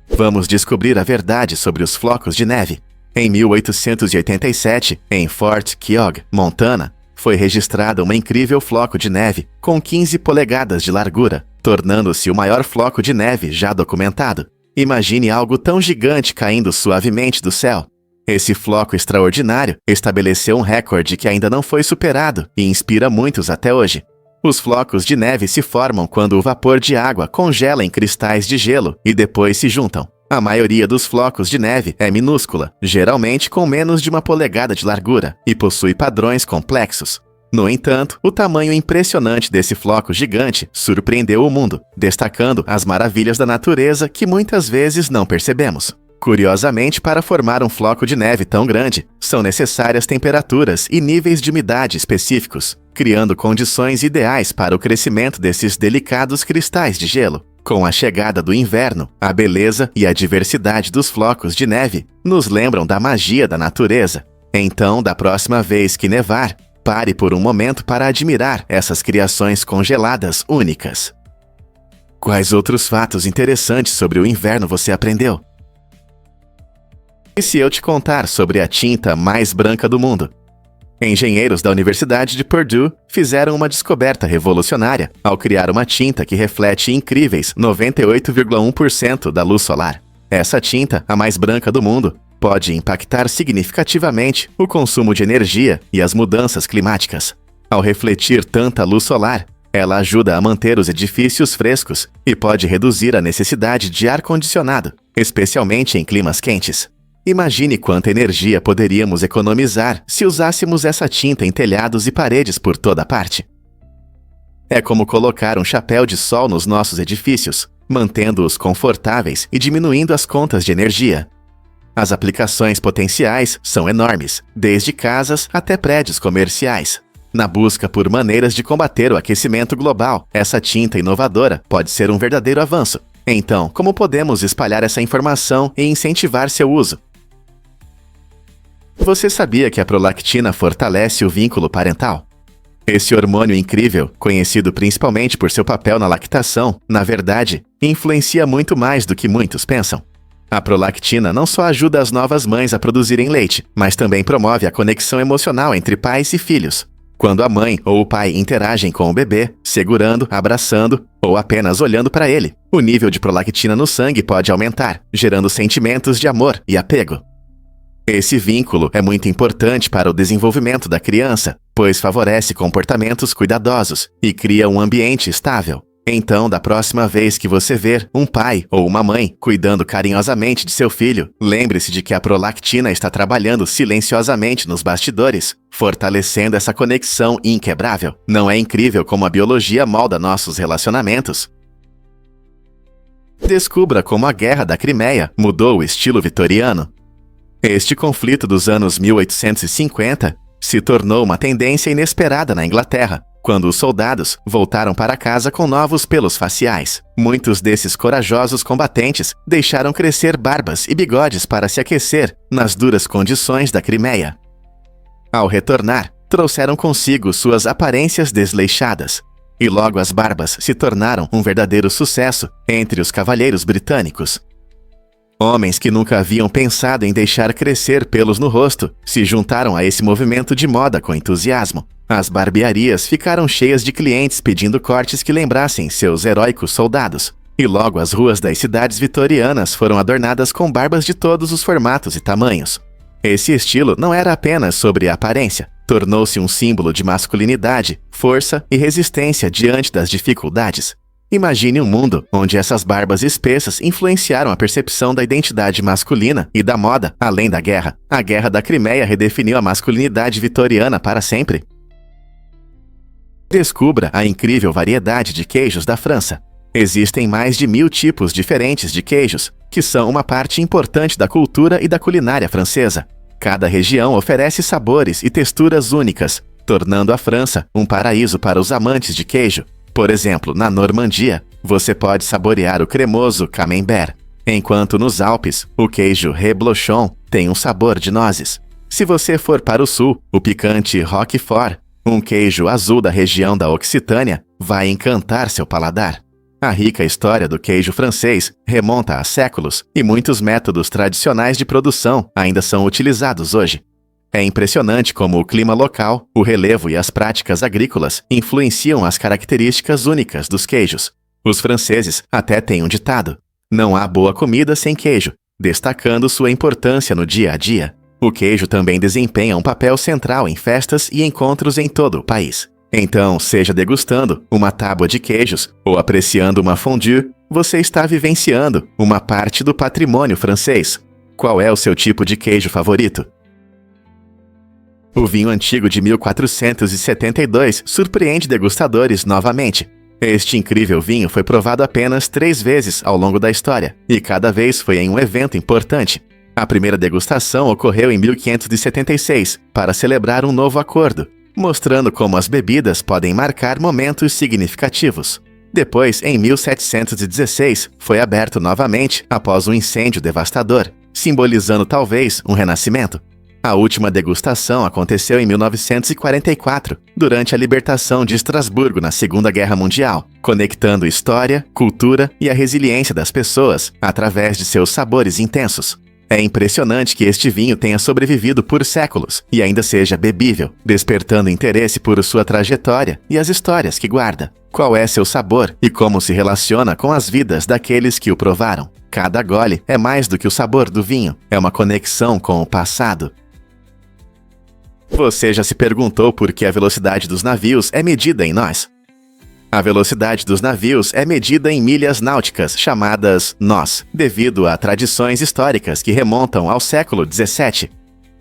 Vamos descobrir a verdade sobre os flocos de neve. Em 1887, em Fort Keogh, Montana, foi registrado um incrível floco de neve com 15 polegadas de largura, tornando-se o maior floco de neve já documentado. Imagine algo tão gigante caindo suavemente do céu. Esse floco extraordinário estabeleceu um recorde que ainda não foi superado e inspira muitos até hoje. Os flocos de neve se formam quando o vapor de água congela em cristais de gelo e depois se juntam. A maioria dos flocos de neve é minúscula, geralmente com menos de 1 polegada de largura, e possui padrões complexos. No entanto, o tamanho impressionante desse floco gigante surpreendeu o mundo, destacando as maravilhas da natureza que muitas vezes não percebemos. Curiosamente, para formar um floco de neve tão grande, são necessárias temperaturas e níveis de umidade específicos, criando condições ideais para o crescimento desses delicados cristais de gelo. Com a chegada do inverno, a beleza e a diversidade dos flocos de neve nos lembram da magia da natureza. Então, da próxima vez que nevar, pare por um momento para admirar essas criações congeladas únicas. Quais outros fatos interessantes sobre o inverno você aprendeu? E se eu te contar sobre a tinta mais branca do mundo? Engenheiros da Universidade de Purdue fizeram uma descoberta revolucionária ao criar uma tinta que reflete incríveis 98,1% da luz solar. Essa tinta, a mais branca do mundo, pode impactar significativamente o consumo de energia e as mudanças climáticas. Ao refletir tanta luz solar, ela ajuda a manter os edifícios frescos e pode reduzir a necessidade de ar-condicionado, especialmente em climas quentes. Imagine quanta energia poderíamos economizar se usássemos essa tinta em telhados e paredes por toda parte. É como colocar um chapéu de sol nos nossos edifícios, mantendo-os confortáveis e diminuindo as contas de energia. As aplicações potenciais são enormes, desde casas até prédios comerciais. Na busca por maneiras de combater o aquecimento global, essa tinta inovadora pode ser um verdadeiro avanço. Então, como podemos espalhar essa informação e incentivar seu uso? Você sabia que a prolactina fortalece o vínculo parental? Esse hormônio incrível, conhecido principalmente por seu papel na lactação, na verdade, influencia muito mais do que muitos pensam. A prolactina não só ajuda as novas mães a produzirem leite, mas também promove a conexão emocional entre pais e filhos. Quando a mãe ou o pai interagem com o bebê, segurando, abraçando ou apenas olhando para ele, o nível de prolactina no sangue pode aumentar, gerando sentimentos de amor e apego. Esse vínculo é muito importante para o desenvolvimento da criança, pois favorece comportamentos cuidadosos e cria um ambiente estável. Então, da próxima vez que você ver um pai ou uma mãe cuidando carinhosamente de seu filho, lembre-se de que a prolactina está trabalhando silenciosamente nos bastidores, fortalecendo essa conexão inquebrável. Não é incrível como a biologia molda nossos relacionamentos? Descubra como a Guerra da Crimeia mudou o estilo vitoriano. Este conflito dos anos 1850 se tornou uma tendência inesperada na Inglaterra, quando os soldados voltaram para casa com novos pelos faciais. Muitos desses corajosos combatentes deixaram crescer barbas e bigodes para se aquecer nas duras condições da Crimeia. Ao retornar, trouxeram consigo suas aparências desleixadas, e logo as barbas se tornaram um verdadeiro sucesso entre os cavalheiros britânicos. Homens que nunca haviam pensado em deixar crescer pelos no rosto se juntaram a esse movimento de moda com entusiasmo. As barbearias ficaram cheias de clientes pedindo cortes que lembrassem seus heróicos soldados. E logo as ruas das cidades vitorianas foram adornadas com barbas de todos os formatos e tamanhos. Esse estilo não era apenas sobre a aparência, tornou-se um símbolo de masculinidade, força e resistência diante das dificuldades. Imagine um mundo onde essas barbas espessas influenciaram a percepção da identidade masculina e da moda além da guerra. A Guerra da Crimeia redefiniu a masculinidade vitoriana para sempre. Descubra a incrível variedade de queijos da França. Existem mais de 1000 tipos diferentes de queijos, que são uma parte importante da cultura e da culinária francesa. Cada região oferece sabores e texturas únicas, tornando a França um paraíso para os amantes de queijo. Por exemplo, na Normandia, você pode saborear o cremoso camembert. enquanto nos Alpes, o queijo reblochon tem um sabor de nozes. Se você for para o sul, o picante Roquefort, um queijo azul da região da Occitânia, vai encantar seu paladar. A rica história do queijo francês remonta a séculos e muitos métodos tradicionais de produção ainda são utilizados hoje. É impressionante como o clima local, o relevo e as práticas agrícolas influenciam as características únicas dos queijos. Os franceses até têm um ditado: não há boa comida sem queijo, destacando sua importância no dia a dia. O queijo também desempenha um papel central em festas e encontros em todo o país. Então, seja degustando uma tábua de queijos ou apreciando uma fondue, você está vivenciando uma parte do patrimônio francês. Qual é o seu tipo de queijo favorito? O vinho antigo de 1472 surpreende degustadores novamente. Este incrível vinho foi provado apenas 3 vezes ao longo da história, e cada vez foi em um evento importante. A primeira degustação ocorreu em 1576, para celebrar um novo acordo, mostrando como as bebidas podem marcar momentos significativos. Depois, em 1716, foi aberto novamente após um incêndio devastador, simbolizando talvez um renascimento. A última degustação aconteceu em 1944, durante a libertação de Estrasburgo na Segunda Guerra Mundial, conectando história, cultura e a resiliência das pessoas através de seus sabores intensos. É impressionante que este vinho tenha sobrevivido por séculos e ainda seja bebível, despertando interesse por sua trajetória e as histórias que guarda. Qual é seu sabor e como se relaciona com as vidas daqueles que o provaram? Cada gole é mais do que o sabor do vinho, é uma conexão com o passado. Você já se perguntou por que a velocidade dos navios é medida em nós? A velocidade dos navios é medida em milhas náuticas, chamadas nós, devido a tradições históricas que remontam ao século XVII.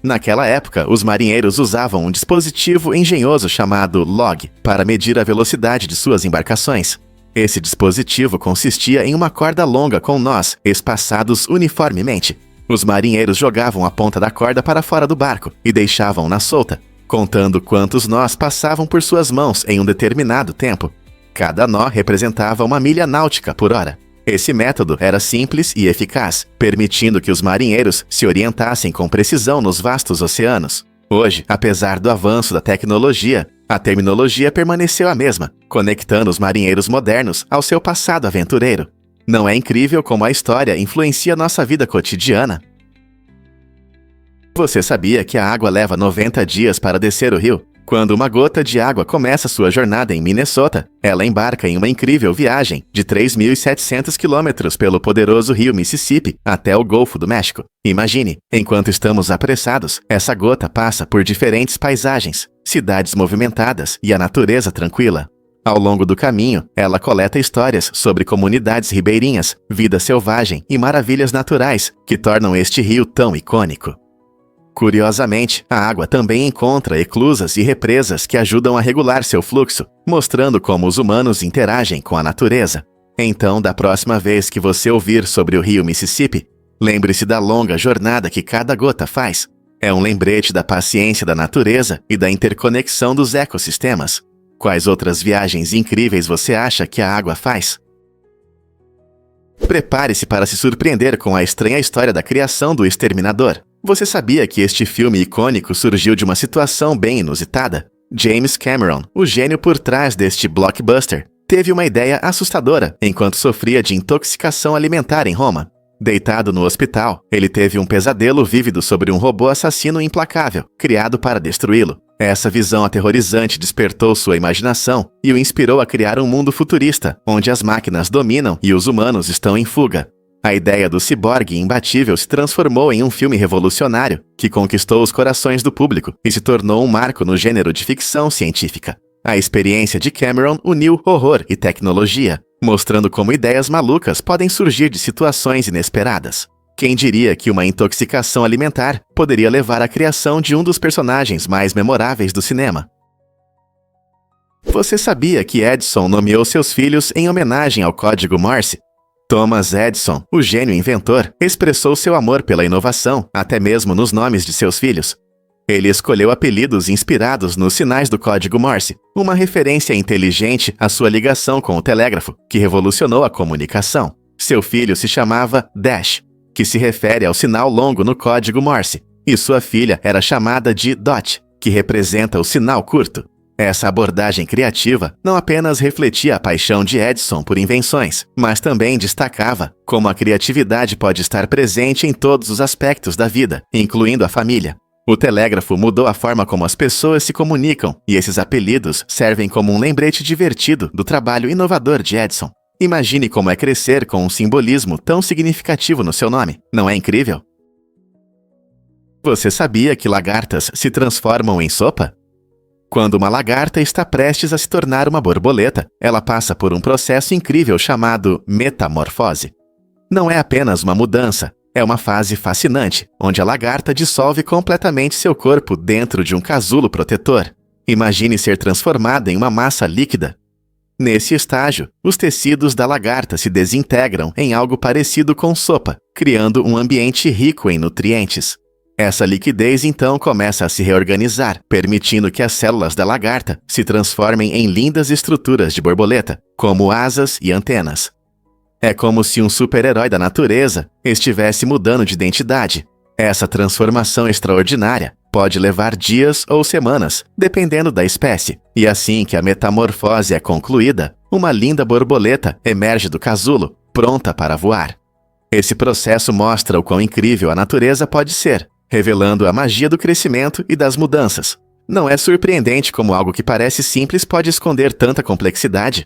Naquela época, os marinheiros usavam um dispositivo engenhoso chamado log para medir a velocidade de suas embarcações. Esse dispositivo consistia em uma corda longa com nós espaçados uniformemente. Os marinheiros jogavam a ponta da corda para fora do barco e deixavam-na solta, contando quantos nós passavam por suas mãos em um determinado tempo. Cada nó representava uma milha náutica por hora. Esse método era simples e eficaz, permitindo que os marinheiros se orientassem com precisão nos vastos oceanos. Hoje, apesar do avanço da tecnologia, a terminologia permaneceu a mesma, conectando os marinheiros modernos ao seu passado aventureiro. Não é incrível como a história influencia nossa vida cotidiana? Você sabia que a água leva 90 dias para descer o rio? Quando uma gota de água começa sua jornada em Minnesota, ela embarca em uma incrível viagem de 3.700 quilômetros pelo poderoso rio Mississippi até o Golfo do México. Imagine, enquanto estamos apressados, essa gota passa por diferentes paisagens, cidades movimentadas e a natureza tranquila. Ao longo do caminho, ela coleta histórias sobre comunidades ribeirinhas, vida selvagem e maravilhas naturais que tornam este rio tão icônico. Curiosamente, a água também encontra eclusas e represas que ajudam a regular seu fluxo, mostrando como os humanos interagem com a natureza. Então, da próxima vez que você ouvir sobre o rio Mississippi, lembre-se da longa jornada que cada gota faz. É um lembrete da paciência da natureza e da interconexão dos ecossistemas. Quais outras viagens incríveis você acha que a água faz? Prepare-se para se surpreender com a estranha história da criação do Exterminador. Você sabia que este filme icônico surgiu de uma situação bem inusitada? James Cameron, o gênio por trás deste blockbuster, teve uma ideia assustadora enquanto sofria de intoxicação alimentar em Roma. Deitado no hospital, ele teve um pesadelo vívido sobre um robô assassino implacável, criado para destruí-lo. Essa visão aterrorizante despertou sua imaginação e o inspirou a criar um mundo futurista, onde as máquinas dominam e os humanos estão em fuga. A ideia do ciborgue imbatível se transformou em um filme revolucionário que conquistou os corações do público e se tornou um marco no gênero de ficção científica. A experiência de Cameron uniu horror e tecnologia, mostrando como ideias malucas podem surgir de situações inesperadas. Quem diria que uma intoxicação alimentar poderia levar à criação de um dos personagens mais memoráveis do cinema? Você sabia que Edison nomeou seus filhos em homenagem ao código Morse? Thomas Edison, o gênio inventor, expressou seu amor pela inovação, até mesmo nos nomes de seus filhos. Ele escolheu apelidos inspirados nos sinais do código Morse, uma referência inteligente à sua ligação com o telégrafo, que revolucionou a comunicação. Seu filho se chamava Dash, que se refere ao sinal longo no código Morse, e sua filha era chamada de Dot, que representa o sinal curto. Essa abordagem criativa não apenas refletia a paixão de Edison por invenções, mas também destacava como a criatividade pode estar presente em todos os aspectos da vida, incluindo a família. O telégrafo mudou a forma como as pessoas se comunicam, e esses apelidos servem como um lembrete divertido do trabalho inovador de Edison. Imagine como é crescer com um simbolismo tão significativo no seu nome. Não é incrível? Você sabia que lagartas se transformam em sopa? Quando uma lagarta está prestes a se tornar uma borboleta, ela passa por um processo incrível chamado metamorfose. Não é apenas uma mudança, é uma fase fascinante, onde a lagarta dissolve completamente seu corpo dentro de um casulo protetor. Imagine ser transformada em uma massa líquida. Nesse estágio, os tecidos da lagarta se desintegram em algo parecido com sopa, criando um ambiente rico em nutrientes. Essa liquidez então começa a se reorganizar, permitindo que as células da lagarta se transformem em lindas estruturas de borboleta, como asas e antenas. É como se um super-herói da natureza estivesse mudando de identidade. Essa transformação extraordinária pode levar dias ou semanas, dependendo da espécie, e assim que a metamorfose é concluída, uma linda borboleta emerge do casulo, pronta para voar. Esse processo mostra o quão incrível a natureza pode ser, revelando a magia do crescimento e das mudanças. Não é surpreendente como algo que parece simples pode esconder tanta complexidade?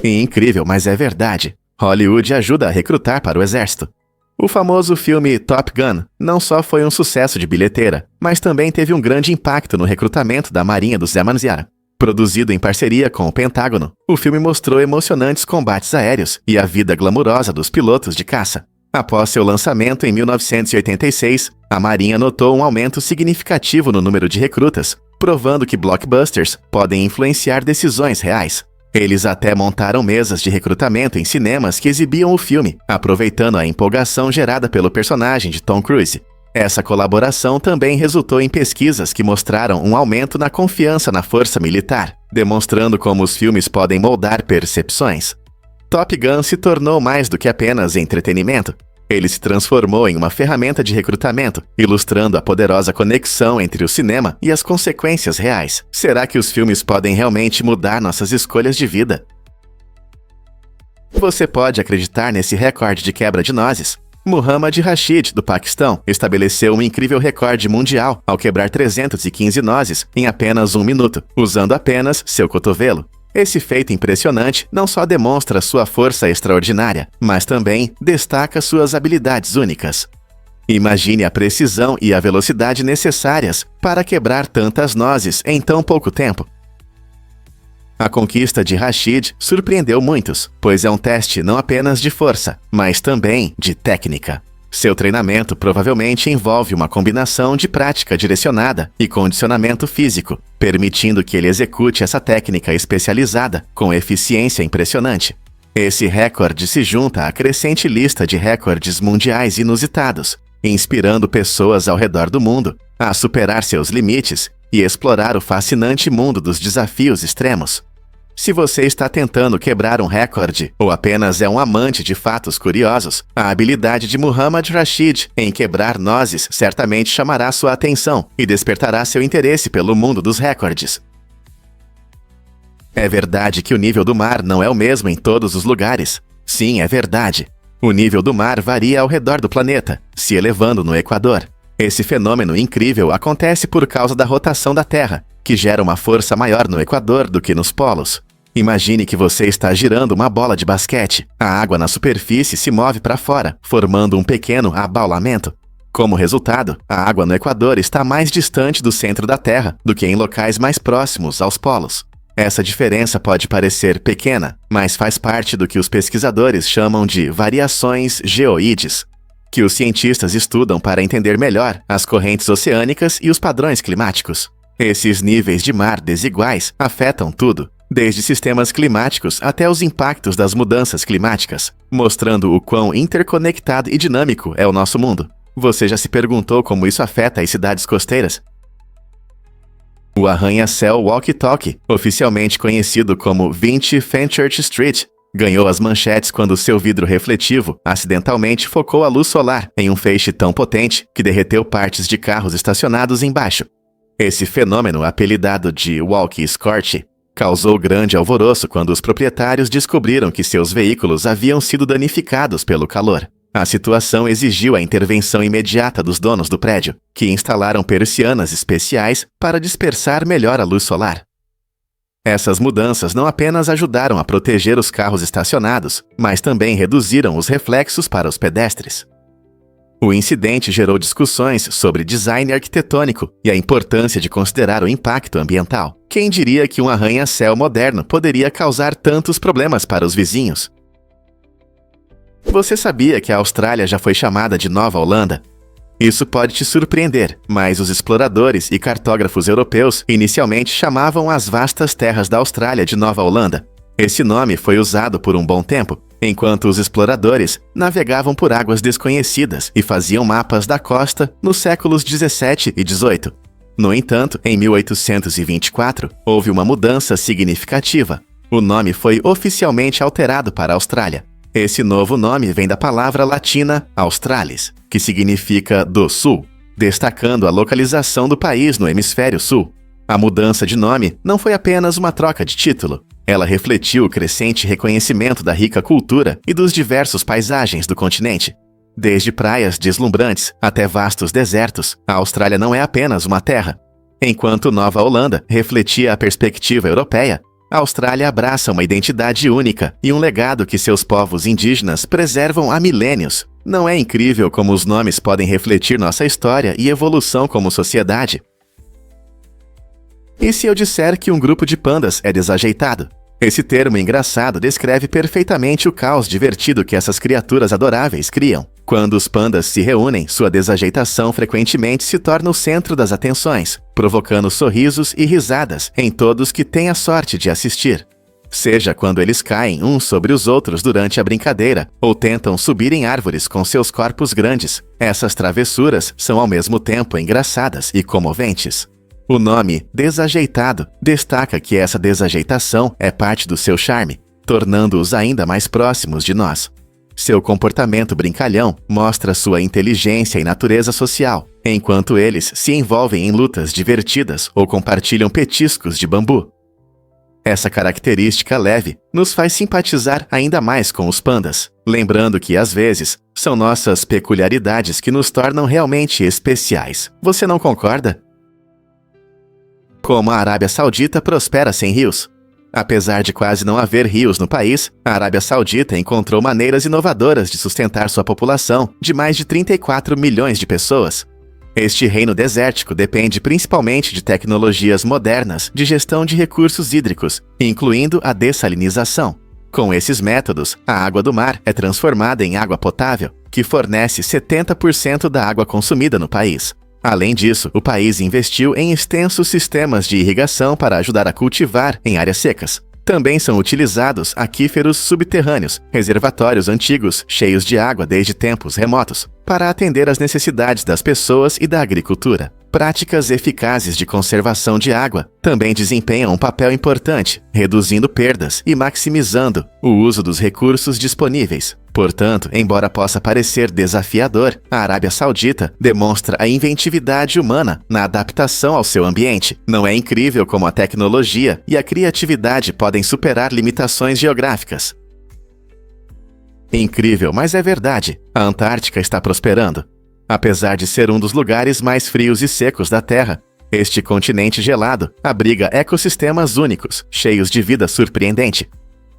E incrível, mas é verdade. Hollywood ajuda a recrutar para o exército. O famoso filme Top Gun não só foi um sucesso de bilheteira, mas também teve um grande impacto no recrutamento da Marinha dos Emanuziara. Produzido em parceria com o Pentágono, o filme mostrou emocionantes combates aéreos e a vida glamurosa dos pilotos de caça. Após seu lançamento em 1986, a Marinha notou um aumento significativo no número de recrutas, provando que blockbusters podem influenciar decisões reais. Eles até montaram mesas de recrutamento em cinemas que exibiam o filme, aproveitando a empolgação gerada pelo personagem de Tom Cruise. Essa colaboração também resultou em pesquisas que mostraram um aumento na confiança na força militar, demonstrando como os filmes podem moldar percepções. Top Gun se tornou mais do que apenas entretenimento. Ele se transformou em uma ferramenta de recrutamento, ilustrando a poderosa conexão entre o cinema e as consequências reais. Será que os filmes podem realmente mudar nossas escolhas de vida? Você pode acreditar nesse recorde de quebra de nozes? Muhammad Rashid, do Paquistão, estabeleceu um incrível recorde mundial ao quebrar 315 nozes em apenas 1 minuto, usando apenas seu cotovelo. Esse feito impressionante não só demonstra sua força extraordinária, mas também destaca suas habilidades únicas. Imagine a precisão e a velocidade necessárias para quebrar tantas nozes em tão pouco tempo. A conquista de Rashid surpreendeu muitos, pois é um teste não apenas de força, mas também de técnica. Seu treinamento provavelmente envolve uma combinação de prática direcionada e condicionamento físico, permitindo que ele execute essa técnica especializada com eficiência impressionante. Esse recorde se junta à crescente lista de recordes mundiais inusitados, inspirando pessoas ao redor do mundo a superar seus limites e explorar o fascinante mundo dos desafios extremos. Se você está tentando quebrar um recorde ou apenas é um amante de fatos curiosos, a habilidade de Muhammad Rashid em quebrar nozes certamente chamará sua atenção e despertará seu interesse pelo mundo dos recordes. É verdade que o nível do mar não é o mesmo em todos os lugares. Sim, é verdade. O nível do mar varia ao redor do planeta, se elevando no Equador. Esse fenômeno incrível acontece por causa da rotação da Terra, que gera uma força maior no Equador do que nos polos. Imagine que você está girando uma bola de basquete. A água na superfície se move para fora, formando um pequeno abaulamento. Como resultado, a água no Equador está mais distante do centro da Terra do que em locais mais próximos aos polos. Essa diferença pode parecer pequena, mas faz parte do que os pesquisadores chamam de variações geoídes, que os cientistas estudam para entender melhor as correntes oceânicas e os padrões climáticos. Esses níveis de mar desiguais afetam tudo, desde sistemas climáticos até os impactos das mudanças climáticas, mostrando o quão interconectado e dinâmico é o nosso mundo. Você já se perguntou como isso afeta as cidades costeiras? O arranha-céu Walkie-Talkie, oficialmente conhecido como 20 Fenchurch Street, Ganhou as manchetes quando seu vidro refletivo acidentalmente focou a luz solar em um feixe tão potente que derreteu partes de carros estacionados embaixo. Esse fenômeno, apelidado de Walkie Scorch, causou grande alvoroço quando os proprietários descobriram que seus veículos haviam sido danificados pelo calor. A situação exigiu a intervenção imediata dos donos do prédio, que instalaram persianas especiais para dispersar melhor a luz solar. Essas mudanças não apenas ajudaram a proteger os carros estacionados, mas também reduziram os reflexos para os pedestres. O incidente gerou discussões sobre design arquitetônico e a importância de considerar o impacto ambiental. Quem diria que um arranha-céu moderno poderia causar tantos problemas para os vizinhos? Você sabia que a Austrália já foi chamada de Nova Holanda? Isso pode te surpreender, mas os exploradores e cartógrafos europeus inicialmente chamavam as vastas terras da Austrália de Nova Holanda. Esse nome foi usado por um bom tempo, enquanto os exploradores navegavam por águas desconhecidas e faziam mapas da costa nos séculos 17 e 18. No entanto, em 1824, houve uma mudança significativa. O nome foi oficialmente alterado para Austrália. Esse novo nome vem da palavra latina Australis, que significa do sul, destacando a localização do país no hemisfério sul. A mudança de nome não foi apenas uma troca de título. Ela refletiu o crescente reconhecimento da rica cultura e dos diversos paisagens do continente. Desde praias deslumbrantes até vastos desertos, a Austrália não é apenas uma terra. Enquanto Nova Holanda refletia a perspectiva europeia, a Austrália abraça uma identidade única e um legado que seus povos indígenas preservam há milênios. Não é incrível como os nomes podem refletir nossa história e evolução como sociedade? E se eu disser que um grupo de pandas é desajeitado? Esse termo engraçado descreve perfeitamente o caos divertido que essas criaturas adoráveis criam. Quando os pandas se reúnem, sua desajeitação frequentemente se torna o centro das atenções, provocando sorrisos e risadas em todos que têm a sorte de assistir. Seja quando eles caem uns sobre os outros durante a brincadeira ou tentam subir em árvores com seus corpos grandes, essas travessuras são ao mesmo tempo engraçadas e comoventes. O nome desajeitado destaca que essa desajeitação é parte do seu charme, tornando-os ainda mais próximos de nós. Seu comportamento brincalhão mostra sua inteligência e natureza social, enquanto eles se envolvem em lutas divertidas ou compartilham petiscos de bambu. Essa característica leve nos faz simpatizar ainda mais com os pandas, lembrando que, às vezes, são nossas peculiaridades que nos tornam realmente especiais. Você não concorda? Como a Arábia Saudita prospera sem rios? Apesar de quase não haver rios no país, a Arábia Saudita encontrou maneiras inovadoras de sustentar sua população de mais de 34 milhões de pessoas. Este reino desértico depende principalmente de tecnologias modernas de gestão de recursos hídricos, incluindo a dessalinização. Com esses métodos, a água do mar é transformada em água potável, que fornece 70% da água consumida no país. Além disso, o país investiu em extensos sistemas de irrigação para ajudar a cultivar em áreas secas. Também são utilizados aquíferos subterrâneos, reservatórios antigos cheios de água desde tempos remotos, para atender às necessidades das pessoas e da agricultura. Práticas eficazes de conservação de água também desempenham um papel importante, reduzindo perdas e maximizando o uso dos recursos disponíveis. Portanto, embora possa parecer desafiador, a Arábia Saudita demonstra a inventividade humana na adaptação ao seu ambiente. Não é incrível como a tecnologia e a criatividade podem superar limitações geográficas? Incrível, mas é verdade. A Antártica está prosperando. Apesar de ser um dos lugares mais frios e secos da Terra, este continente gelado abriga ecossistemas únicos, cheios de vida surpreendente.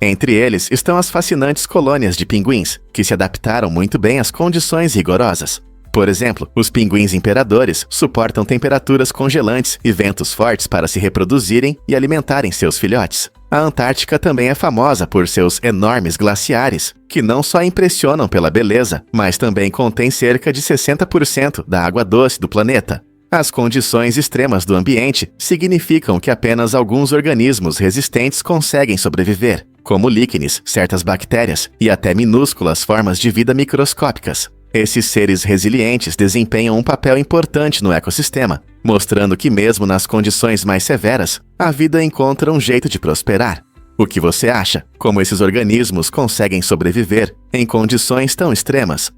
Entre eles estão as fascinantes colônias de pinguins, que se adaptaram muito bem às condições rigorosas. Por exemplo, os pinguins imperadores suportam temperaturas congelantes e ventos fortes para se reproduzirem e alimentarem seus filhotes. A Antártica também é famosa por seus enormes glaciares, que não só impressionam pela beleza, mas também contêm cerca de 60% da água doce do planeta. As condições extremas do ambiente significam que apenas alguns organismos resistentes conseguem sobreviver, como líquenes, certas bactérias e até minúsculas formas de vida microscópicas. Esses seres resilientes desempenham um papel importante no ecossistema, mostrando que mesmo nas condições mais severas, a vida encontra um jeito de prosperar. O que você acha? Como esses organismos conseguem sobreviver em condições tão extremas?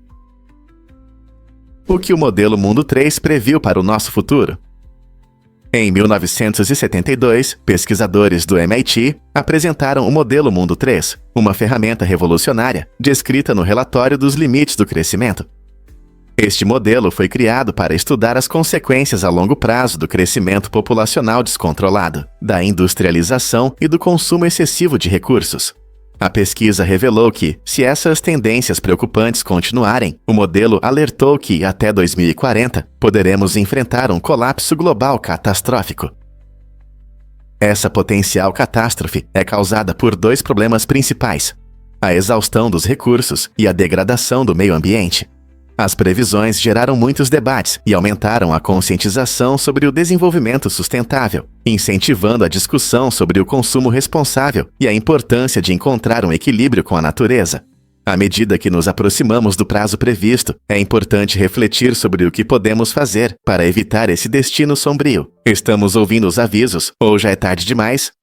O que o modelo Mundo 3 previu para o nosso futuro? Em 1972, pesquisadores do MIT apresentaram o modelo Mundo 3, uma ferramenta revolucionária descrita no relatório dos limites do crescimento. Este modelo foi criado para estudar as consequências a longo prazo do crescimento populacional descontrolado, da industrialização e do consumo excessivo de recursos. A pesquisa revelou que, se essas tendências preocupantes continuarem, o modelo alertou que, até 2040, poderemos enfrentar um colapso global catastrófico. Essa potencial catástrofe é causada por dois problemas principais: a exaustão dos recursos e a degradação do meio ambiente. As previsões geraram muitos debates e aumentaram a conscientização sobre o desenvolvimento sustentável, incentivando a discussão sobre o consumo responsável e a importância de encontrar um equilíbrio com a natureza. À medida que nos aproximamos do prazo previsto, é importante refletir sobre o que podemos fazer para evitar esse destino sombrio. Estamos ouvindo os avisos ou já é tarde demais?